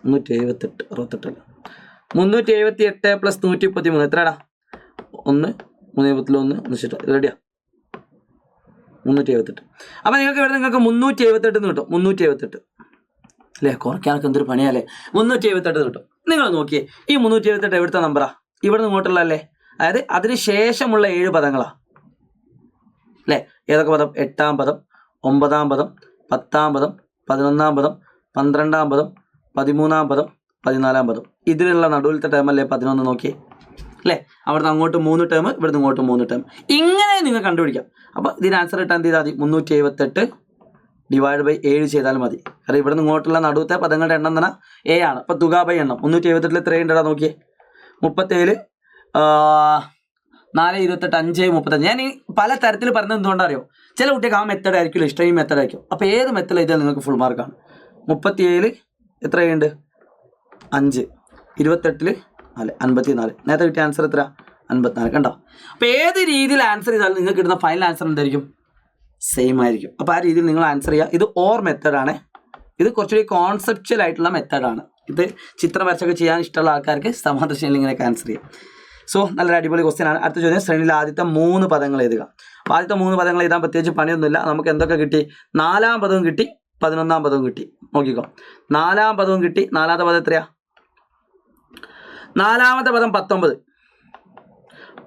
378 68 378 പ്ലസ് 113 എത്രയാടാ? 1 371 റെഡിയാ 378. അപ്പം നിങ്ങൾക്ക് ഇവിടെ നിങ്ങൾക്ക് 378 എന്ന് കിട്ടും. 378 അല്ലേ? കുറയ്ക്കാനൊക്കെ എന്തൊരു പണിയല്ലേ? 378 കിട്ടും. നിങ്ങൾ നോക്കിയേ, ഈ 378 എവിടുത്തെ നമ്പറാ? ഇവിടെ നിന്ന് ഇങ്ങോട്ടുള്ളതല്ലേ? അതായത് അതിന് ശേഷമുള്ള 7 പദങ്ങളാണ് അല്ലേ? ഏതൊക്കെ പദം? 8-ാം പദം, 9-ാം പദം, 10-ാം പദം, 11-ാം പദം, 12-ാം പദം, 13-ാം പദം, 14-ാം പദം. ഇതിലുള്ള നടുവിലത്തെ ടേം അല്ലേ 11? നോക്കിയേ അല്ലേ? അവിടുന്ന് അങ്ങോട്ട് 3 ടേം, ഇവിടുന്ന് ഇങ്ങോട്ട് 3 ടേം. ഇങ്ങനെ നിങ്ങൾ കണ്ടുപിടിക്കാം. അപ്പോൾ ഇതിന് ആൻസർ കിട്ടാൻ എന്ത് ചെയ്താൽ മതി? 378 ഡിവൈഡ് ബൈ 7 ചെയ്താൽ മതി. കാരണം ഇവിടെ നിന്ന് ഇങ്ങോട്ടുള്ള നടുവത്തെ പദങ്ങളുടെ എണ്ണം തന്നെ A ആണ്. അപ്പോൾ തുക ബൈ എണ്ണം 378 എത്രയുണ്ടാ നോക്കിയേ? 37 4 28 5 35. ഞാൻ ഈ പല തരത്തിൽ പറഞ്ഞത് എന്തുകൊണ്ടാണ് അറിയോ? ചില കുട്ടികൾക്ക് ആ മെത്തേഡ് ആയിരിക്കില്ല ഇഷ്ടം, ഈ മെത്തേഡ് ആയിരിക്കും. അപ്പോൾ ഏത് മെത്തേഡ് ചെയ്താൽ നിങ്ങൾക്ക് ഫുൾ മാർക്കാണ്. 37 എത്രയുണ്ട്? 5 28 4 54. നേരത്തെ കിട്ടിയ ആൻസർ എത്ര? 54. കണ്ടോ? അപ്പോൾ ഏത് രീതിയിൽ ആൻസർ ചെയ്താലും നിങ്ങൾക്ക് കിട്ടുന്ന ഫൈനൽ ആൻസർ എന്തായിരിക്കും? സെയിം ആയിരിക്കും. അപ്പോൾ ആ രീതിയിൽ നിങ്ങൾ ആൻസർ ചെയ്യുക. ഇത് ഓർ മെത്തേഡാണ്. ഇത് കുറച്ചുകൂടി കോൺസെപ്ച്വൽ ആയിട്ടുള്ള മെത്തേഡാണ്. ഇത് ചിത്രം വരച്ചൊക്കെ ചെയ്യാൻ ഇഷ്ടമുള്ള ആൾക്കാർക്ക് സമാന്തരശ്രേണിയിൽ ഇങ്ങനെയൊക്കെ ആൻസർ ചെയ്യാം. സോ നല്ലൊരു അടിപൊളി ക്വസ്റ്റ്യൻ ആണ്. അടുത്ത ചോദ്യം, ശ്രേണിയിലെ ആദ്യത്തെ 3 പദങ്ങൾ എഴുതുക. അപ്പോൾ ആദ്യത്തെ 3 പദങ്ങൾ എഴുതാൻ പ്രത്യേകിച്ച് പണിയൊന്നുമില്ല. നമുക്ക് എന്തൊക്കെ കിട്ടി? 4-ാം പദവും കിട്ടി, 11-ാം പദവും കിട്ടി. നോക്കിക്കോ, 4-ാം പദവും കിട്ടി. 4-ാമത്തെ പദം എത്രയാ? 4-ാമത്തെ പദം 19.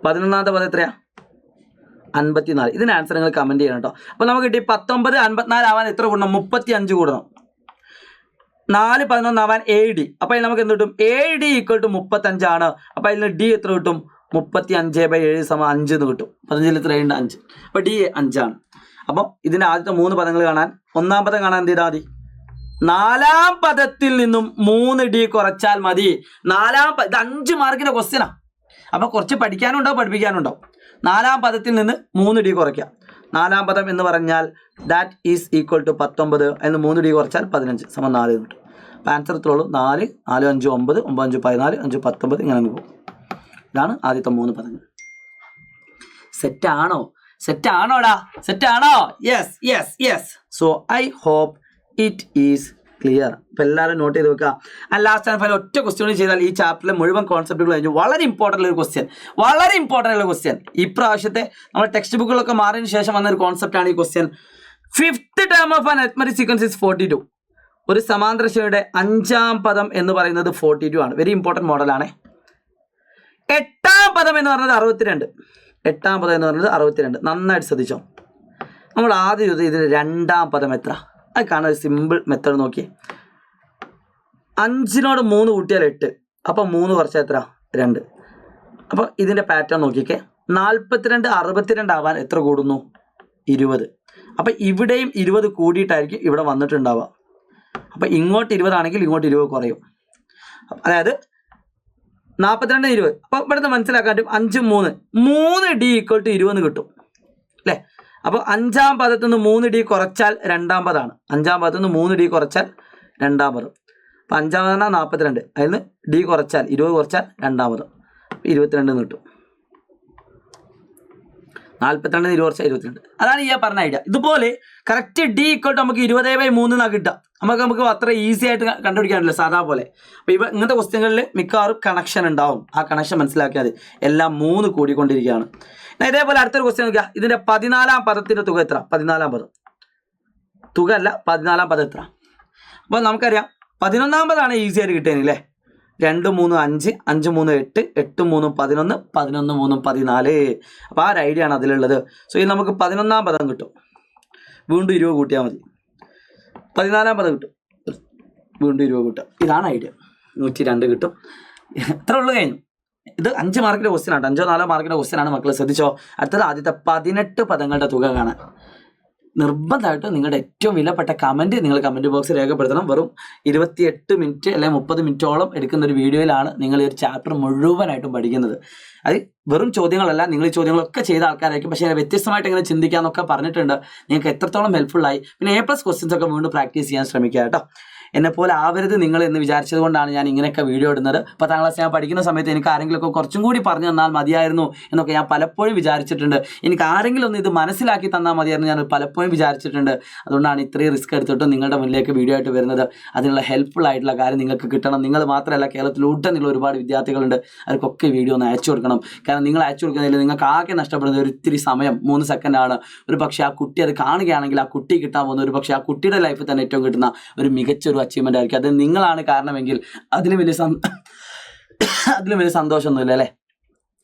11-ാമത്തെ പദം എത്രയാ? 54. ഇതിന് ആൻസർ നിങ്ങൾ കമൻറ്റ് ചെയ്യണം കേട്ടോ. അപ്പോൾ നമുക്ക് കിട്ടി 19 54 ആവാൻ എത്ര കൂടണം? 35 കൂടണം. 4 11 ആവാൻ 7D. അപ്പോൾ അതിൽ നമുക്ക് എന്ത് കിട്ടും? 7D ഈക്വൽ ടു 35 ആണ്. അപ്പോൾ അതിൽ D എത്ര കിട്ടും? 35/7 = 5 എന്ന് കിട്ടും. 15 എത്രയുണ്ട്? 5. അപ്പോൾ D 5 ആണ്. അപ്പം ഇതിൻ്റെ ആദ്യത്തെ 3 പദങ്ങൾ കാണാൻ, 1-ാം പദം കാണാൻ എന്ത് ചെയ്താൽ മതി? 4-ാം പദത്തിൽ നിന്നും 3D കുറച്ചാൽ മതി. ഇത് 5 മാർക്കിൻ്റെ ക്വസ്റ്റ്യനാണ്. അപ്പോൾ കുറച്ച് പഠിക്കാനുണ്ടാവും പഠിപ്പിക്കാനുണ്ടാവും. 4-ാം പദത്തിൽ നിന്ന് 3D കുറയ്ക്കുക. 4-ാം പദം എന്ന് പറഞ്ഞാൽ ദാറ്റ് ഈസ് ഈക്വൽ ടു 19. അതിന് 3D കുറച്ചാൽ 15 = 4 കിട്ടും. അപ്പോൾ ആൻസർ ഇത്രയുള്ളൂ. 4 4 5 9 9 5 14 5 19 ഇങ്ങനെ അങ്ങ് പോകും. ഇതാണ് ആദ്യത്തെ 3 പദങ്ങൾ. സെറ്റാണോ? സെറ്റാണോടാ? സെറ്റാണോ? Yes yes yes. So I hope it is clear? അപ്പോൾ എല്ലാവരും നോട്ട് ചെയ്ത് വെക്കുക. ആൻഡ് ലാസ്റ്റ് ആൻഡ് ഫൈനൽ ഒറ്റ ക്വസ്റ്റ്യൻ ചെയ്താൽ ഈ ചാപ്റ്ററിലെ മുഴുവൻ കോൺസെപ്റ്റുകൾ കഴിഞ്ഞു. വളരെ ഇമ്പോർട്ടൻ്റ് ഒരു ക്വസ്റ്റ്യൻ, വളരെ ഇമ്പോർട്ടൻ്റ് ഉള്ള ക്വസ്റ്റ്യൻ. ഇപ്രാവശ്യത്തെ നമ്മുടെ ടെക്സ്റ്റ് ബുക്കുകളൊക്കെ മാറിയതിന് ശേഷം വന്നൊരു കോൺസെപ്റ്റാണ് ഈ question. 5th term of an arithmetic sequence is 42. ഒരു സമാന്തര ശ്രേണിയുടെ 5ാം പദം എന്ന് പറയുന്നത് 42 ആണ്. വെരി ഇമ്പോർട്ടൻറ്റ് മോഡലാണ്. 8ാം പദം എന്ന് പറയുന്നത് 62. 8ാം പദം എന്ന് പറയുന്നത് 62. നന്നായിട്ട് ശ്രദ്ധിച്ചോ. നമ്മൾ ആദ്യം ഇതിൽ 2ാം പദം എത്ര? അത് കാണാൻ ഒരു സിമ്പിൾ മെത്തേഡ് നോക്കിയേ. 5നോട് 3 കൂട്ടിയാൽ 8. അപ്പോൾ 3 കുറച്ചാൽ എത്ര? 2. അപ്പോൾ ഇതിൻ്റെ പാറ്റേൺ നോക്കിക്കേ. 42 62 ആവാൻ എത്ര കൂടുന്നു? 20. അപ്പോൾ ഇവിടെയും 20 കൂടിയിട്ടായിരിക്കും ഇവിടെ വന്നിട്ടുണ്ടാവുക. അപ്പോൾ ഇങ്ങോട്ട് 20 ആണെങ്കിൽ ഇങ്ങോട്ട് 20 കുറയും. അതായത് 42 20. അപ്പോൾ ഇവിടുന്ന് മനസ്സിലാക്കാൻ പറ്റും 5 3 3D = 20 കിട്ടും അല്ലേ? അപ്പോൾ 5ാം പദത്തിൽ നിന്ന് 3D കുറച്ചാൽ 2ാം പദമാണ്. 5ാം പദത്തിൽ നിന്ന് 3D കുറച്ചാൽ 2ാം പദം. അപ്പോൾ 5ാം പദം 42. അതിൽ നിന്ന് D കുറച്ചാൽ 20 കുറച്ചാൽ 2ാം പദം. 22 കിട്ടും. 42 20 കുറച്ചാൽ 22. അതാണ് ഈ പറഞ്ഞ ഐഡിയ. ഇതുപോലെ കറക്റ്റ് D = നമുക്ക് 20/3 എന്നാണ് കിട്ടുക. നമുക്ക് അത്ര ഈസി ആയിട്ട് കണ്ടുപിടിക്കാൻ പറ്റില്ല സാധാ പോലെ. അപ്പോൾ ഇങ്ങനത്തെ ക്വസ്റ്റ്യനുകളിൽ മിക്കവാറും കണക്ഷൻ ഉണ്ടാവും. ആ കണക്ഷൻ മനസ്സിലാക്കിയാൽ മതി. എല്ലാം 3 കൂടിക്കൊണ്ടിരിക്കുകയാണ്. ഇതേപോലെ അടുത്തൊരു ക്വസ്റ്റ്യൻ നോക്കുക. ഇതിൻ്റെ 14ാം പദത്തിൻ്റെ തുക എത്ര? 14ാം പദം തുക അല്ല, 14ാം പദം എത്ര? അപ്പോൾ നമുക്കറിയാം 11ാം പദമാണ് ഈസി ആയിട്ട് കിട്ടിയല്ലേ. 2 3 5 5 3 8 8 3 11 11 3 14. അപ്പോൾ ആ ഒരു ഐഡിയ ആണ് അതിലുള്ളത്. സോ ഇത് നമുക്ക് 11ാം പദം കിട്ടും. വീണ്ടും 20 കൂട്ടിയാൽ മതി. 14ാം പദം കിട്ടും. വീണ്ടും 20 കൂട്ടുക. ഇതാണ് ഐഡിയ. 102 കിട്ടും. എത്ര ഉള്ളു കഴിഞ്ഞു. ഇത് 5 മാർക്കിൻ്റെ ക്വസ്റ്റ്യൻ ആണ്. 5 4 മാർക്കിൻ്റെ ക്വസ്റ്റ്യൻ ആണ്. മക്കൾ ശ്രദ്ധിച്ചോ. അടുത്തത് ആദ്യത്തെ 18 പദങ്ങളുടെ തുക കാണാൻ നിർബന്ധമായിട്ടും നിങ്ങളുടെ ഏറ്റവും വിലപ്പെട്ട കമൻറ്റ് നിങ്ങൾ കമൻറ്റ് ബോക്സിൽ രേഖപ്പെടുത്തണം. വെറും 28 മിനിറ്റ് അല്ലെങ്കിൽ 30 മിനിറ്റോളം എടുക്കുന്ന ഒരു വീഡിയോയിലാണ് നിങ്ങൾ ഈ ഒരു ചാപ്റ്റർ മുഴുവനായിട്ടും പഠിക്കുന്നത്. അത് വെറും ചോദ്യങ്ങളല്ല, നിങ്ങൾ ഈ ചോദ്യങ്ങളൊക്കെ ചെയ്ത ആൾക്കാരായിരിക്കും. പക്ഷേ വ്യത്യസ്തമായിട്ട് എങ്ങനെ ചിന്തിക്കാമെന്നൊക്കെ പറഞ്ഞിട്ടുണ്ട്. നിങ്ങൾക്ക് എത്രത്തോളം ഹെൽപ്ഫുള്ളായി. പിന്നെ A+ ക്വസ്റ്റ്യൻസ് ഒക്കെ വീണ്ടും പ്രാക്ടീസ് ചെയ്യാൻ ശ്രമിക്കുക കേട്ടോ. എന്നെപ്പോലെ ആവരുത് നിങ്ങൾ എന്ന് വിചാരിച്ചത് കൊണ്ടാണ് ഞാൻ ഇങ്ങനെയൊക്കെ വീഡിയോ ഇടുന്നത്. 10ാം ക്ലാസ് ഞാൻ പഠിക്കുന്ന സമയത്ത് എനിക്ക് ആരെങ്കിലുമൊക്കെ കുറച്ചും കൂടി പറഞ്ഞു തന്നാൽ മതിയായിരുന്നു എന്നൊക്കെ ഞാൻ പലപ്പോഴും വിചാരിച്ചിട്ടുണ്ട്. എനിക്ക് ആരെങ്കിലും ഒന്ന് ഇത് മനസ്സിലാക്കി തന്നാൽ മതിയായിരുന്നു ഞാൻ പലപ്പോഴും വിചാരിച്ചിട്ടുണ്ട്. അതുകൊണ്ടാണ് ഇത്രയും റിസ്ക് എടുത്തിട്ട് നിങ്ങളുടെ മുന്നിലേക്ക് വീഡിയോ ആയിട്ട് വരുന്നത്. അതിനുള്ള ഹെൽപ്ഫുൾ ആയിട്ടുള്ള കാര്യം നിങ്ങൾക്ക് കിട്ടണം. നിങ്ങൾ മാത്രമല്ല, കേരളത്തിലൂട്ടന്നുള്ള ഒരുപാട് വിദ്യാർത്ഥികളുണ്ട്. അവർക്കൊക്കെ വീഡിയോ ഒന്ന് അയച്ചു കൊടുക്കണം. കാരണം നിങ്ങൾ അയച്ചു കൊടുക്കുന്നതിൽ നിങ്ങൾക്ക് ആകെ നഷ്ടപ്പെടുന്നത് ഒരു ഇത്തിരി സമയം, 3 സെക്കൻഡാണ്. ഒരു പക്ഷേ ആ കുട്ടി അത് കാണുകയാണെങ്കിൽ ആ കുട്ടി കിട്ടാൻ പോകുന്ന ഒരു പക്ഷേ ആ കുട്ടിയുടെ ലൈഫിൽ തന്നെ ഏറ്റവും കിട്ടുന്ന ഒരു മികച്ചൊരു അച്ചീവ്മെൻ്റ് ആയിരിക്കും. അത് നിങ്ങളാണ് കാരണമെങ്കിൽ അതിലും വലിയ സന്തോഷമൊന്നുമില്ല അല്ലേ?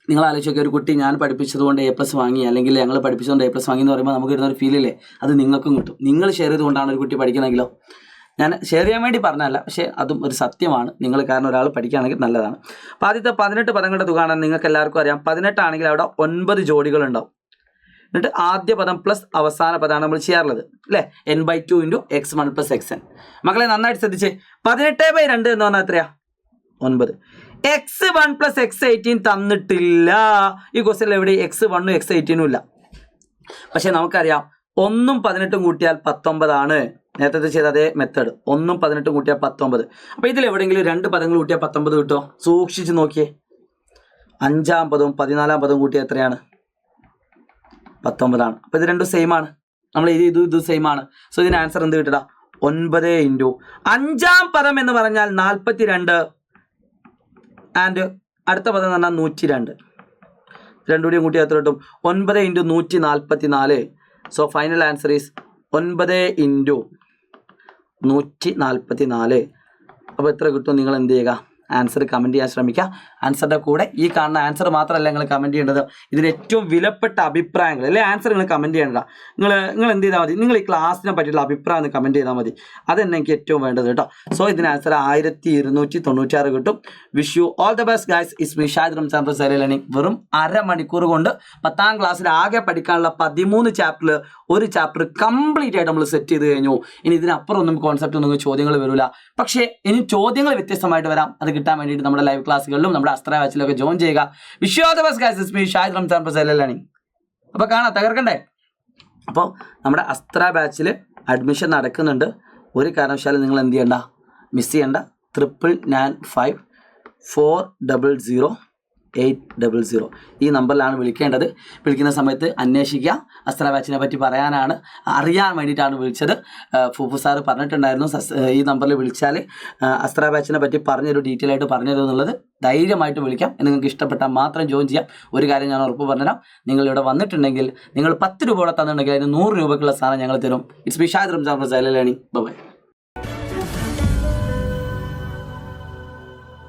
നിങ്ങൾ ആലോചിച്ചൊക്കെ ഒരു കുട്ടി ഞാൻ പഠിപ്പിച്ചത് കൊണ്ട് A+ വാങ്ങി, അല്ലെങ്കിൽ ഞങ്ങൾ പഠിപ്പിച്ചതുകൊണ്ട് A+ വാങ്ങി എന്ന് പറയുമ്പോൾ നമുക്ക് കിട്ടുന്ന ഒരു ഫീലില്ലേ, അത് നിങ്ങൾക്കും കിട്ടും. നിങ്ങൾ ഷെയർ ചെയ്തുകൊണ്ടാണ് ഒരു കുട്ടി പഠിക്കണമെങ്കിലോ. ഞാൻ ഷെയർ ചെയ്യാൻ വേണ്ടി പറഞ്ഞല്ല, പക്ഷേ അതും ഒരു സത്യമാണ്. നിങ്ങൾ കാരണം ഒരാൾ പഠിക്കുകയാണെങ്കിൽ നല്ലതാണ്. അപ്പോൾ ആദ്യത്തെ 18 പദങ്ങളുടെ തുക കാണാൻ നിങ്ങൾക്ക് എല്ലാവർക്കും അറിയാം. 18 ആണെങ്കിൽ അവിടെ 9 ജോഡികളുണ്ടാവും. എന്നിട്ട് ആദ്യ പദം പ്ലസ് അവസാന പദമാണ് നമ്മൾ ചെയ്യാറുള്ളത് അല്ലേ? n/2 × x1 + xn. മക്കളെ നന്നായിട്ട് ശ്രദ്ധിച്ചേ. 18/2 എന്ന് പറഞ്ഞാൽ എത്രയാ? 9. x1 + x18 തന്നിട്ടില്ല. ഈ ക്വസ്റ്റ്യനിൽ എവിടെ x1 x18 ഇല്ല. പക്ഷെ നമുക്കറിയാം 1ഉം 18ഉം കൂട്ടിയാൽ 19 ആണ്. നേരത്തെ ചെയ്ത അതേ മെത്തേഡ്. 1ഉം 18ഉം കൂട്ടിയാൽ 19. അപ്പോൾ ഇതിൽ എവിടെയെങ്കിലും 2 പദങ്ങൾ കൂട്ടിയാൽ 19 കിട്ടുമോ? സൂക്ഷിച്ച് നോക്കിയേ. 5ാം പദവും 14ാം പദവും കൂട്ടിയാൽ എത്രയാണ്? 19 ആണ്. അപ്പോൾ ഇത് രണ്ടും സെയിം ആണ്. നമ്മൾ ഇത് സെയിം ആണ്. സോ ഇതിന് ആൻസർ എന്ത് കിട്ടടാ? 9 × 5ാം പദം എന്ന് പറഞ്ഞാൽ 42 ആൻഡ് അടുത്ത പദം എന്ന് പറഞ്ഞാൽ 102. രണ്ടും കൂടിയും കൂട്ടി എത്ര കിട്ടും? 9 × 144. So final answer is 9 × 144. അപ്പോൾ എത്ര കിട്ടും? നിങ്ങൾ എന്ത് ചെയ്യുക? ആൻസർ കമൻറ്റ് ചെയ്യാൻ ശ്രമിക്കുക. ആൻസറിൻ്റെ കൂടെ ഈ കാണുന്ന ആൻസർ മാത്രമല്ല നിങ്ങൾ കമൻറ്റ് ചെയ്യേണ്ടത്, ഇതിന് ഏറ്റവും വിലപ്പെട്ട അഭിപ്രായങ്ങൾ അല്ലെ ആൻസർ നിങ്ങൾ കമൻറ്റ് ചെയ്യേണ്ട. നിങ്ങൾ എന്ത് ചെയ്താൽ മതി? നിങ്ങൾ ഈ ക്ലാസ്സിനെ പറ്റിയുള്ള അഭിപ്രായം ഒന്ന് കമൻറ്റ് ചെയ്താൽ മതി. അതെന്നെ എനിക്ക് ഏറ്റവും വേണ്ടത് കേട്ടോ. സോ ഇതിന് ആൻസർ 1296 കിട്ടും. Wish you all the best guys. It's me Shahid Ramzan from Xylem learning. വെറും അരമണിക്കൂർ കൊണ്ട് 10ാം ക്ലാസ്സിൽ ആകെ പഠിക്കാനുള്ള 13 ചാപ്റ്ററിൽ ഒരു ചാപ്റ്റർ കംപ്ലീറ്റ് ആയിട്ട് നമ്മൾ സെറ്റ് ചെയ്ത് കഴിഞ്ഞു. ഇനി ഇതിനപ്പുറം ഒന്നും കോൺസെപ്റ്റ് ഒന്നും ചോദ്യങ്ങൾ വരില്ല. പക്ഷേ ഇനി ചോദ്യങ്ങൾ വ്യത്യസ്തമായിട്ട് വരാം. അത് കിട്ടാൻ വേണ്ടിയിട്ട് നമ്മുടെ ലൈവ് ക്ലാസ്സുകളിലും നമ്മുടെ അസ്ത്ര ബാച്ചിലൊക്കെ ജോയിൻ ചെയ്യുക. Wish you all the best guys. It's me Shahid Ramzan from Xylem learning. അപ്പോൾ കാണാം, തകർക്കണ്ടേ? അപ്പോൾ നമ്മുടെ അസ്ത്ര ബാച്ചിൽ അഡ്മിഷൻ നടക്കുന്നുണ്ട്. ഒരു കാരണവശാലും നിങ്ങൾ എന്ത് ചെയ്യണ്ട, മിസ് ചെയ്യണ്ട. 995400 800. ഈ നമ്പറിലാണ് വിളിക്കേണ്ടത്. വിളിക്കുന്ന സമയത്ത് അന്വേഷിക്കുക. അസ്ത്ര ബാച്ചിനെ പറ്റി അറിയാൻ വേണ്ടിയിട്ടാണ് വിളിച്ചത്. ഫൂഫു സാറ് പറഞ്ഞിട്ടുണ്ടായിരുന്നു ഈ നമ്പറിൽ വിളിച്ചാൽ അസ്ത്ര ബാച്ചിനെ പറ്റി പറഞ്ഞൊരു ഡീറ്റെയിൽ ആയിട്ട് പറഞ്ഞുതരും എന്നുള്ളത്. ധൈര്യമായിട്ട് വിളിക്കാം. നിങ്ങൾക്ക് ഇഷ്ടപ്പെട്ടാൽ മാത്രം ജോയിൻ ചെയ്യാം. ഒരു കാര്യം ഞാൻ ഉറപ്പ് പറഞ്ഞുതരാം, നിങ്ങളിവിടെ വന്നിട്ടുണ്ടെങ്കിൽ നിങ്ങൾ 10 രൂപയോടെ തന്നിട്ടുണ്ടെങ്കിൽ അതിന് 100 രൂപയ്ക്കുള്ള സാധനം ഞങ്ങൾ തരും. It's me Shahid Ramzan from Xylem learning. By.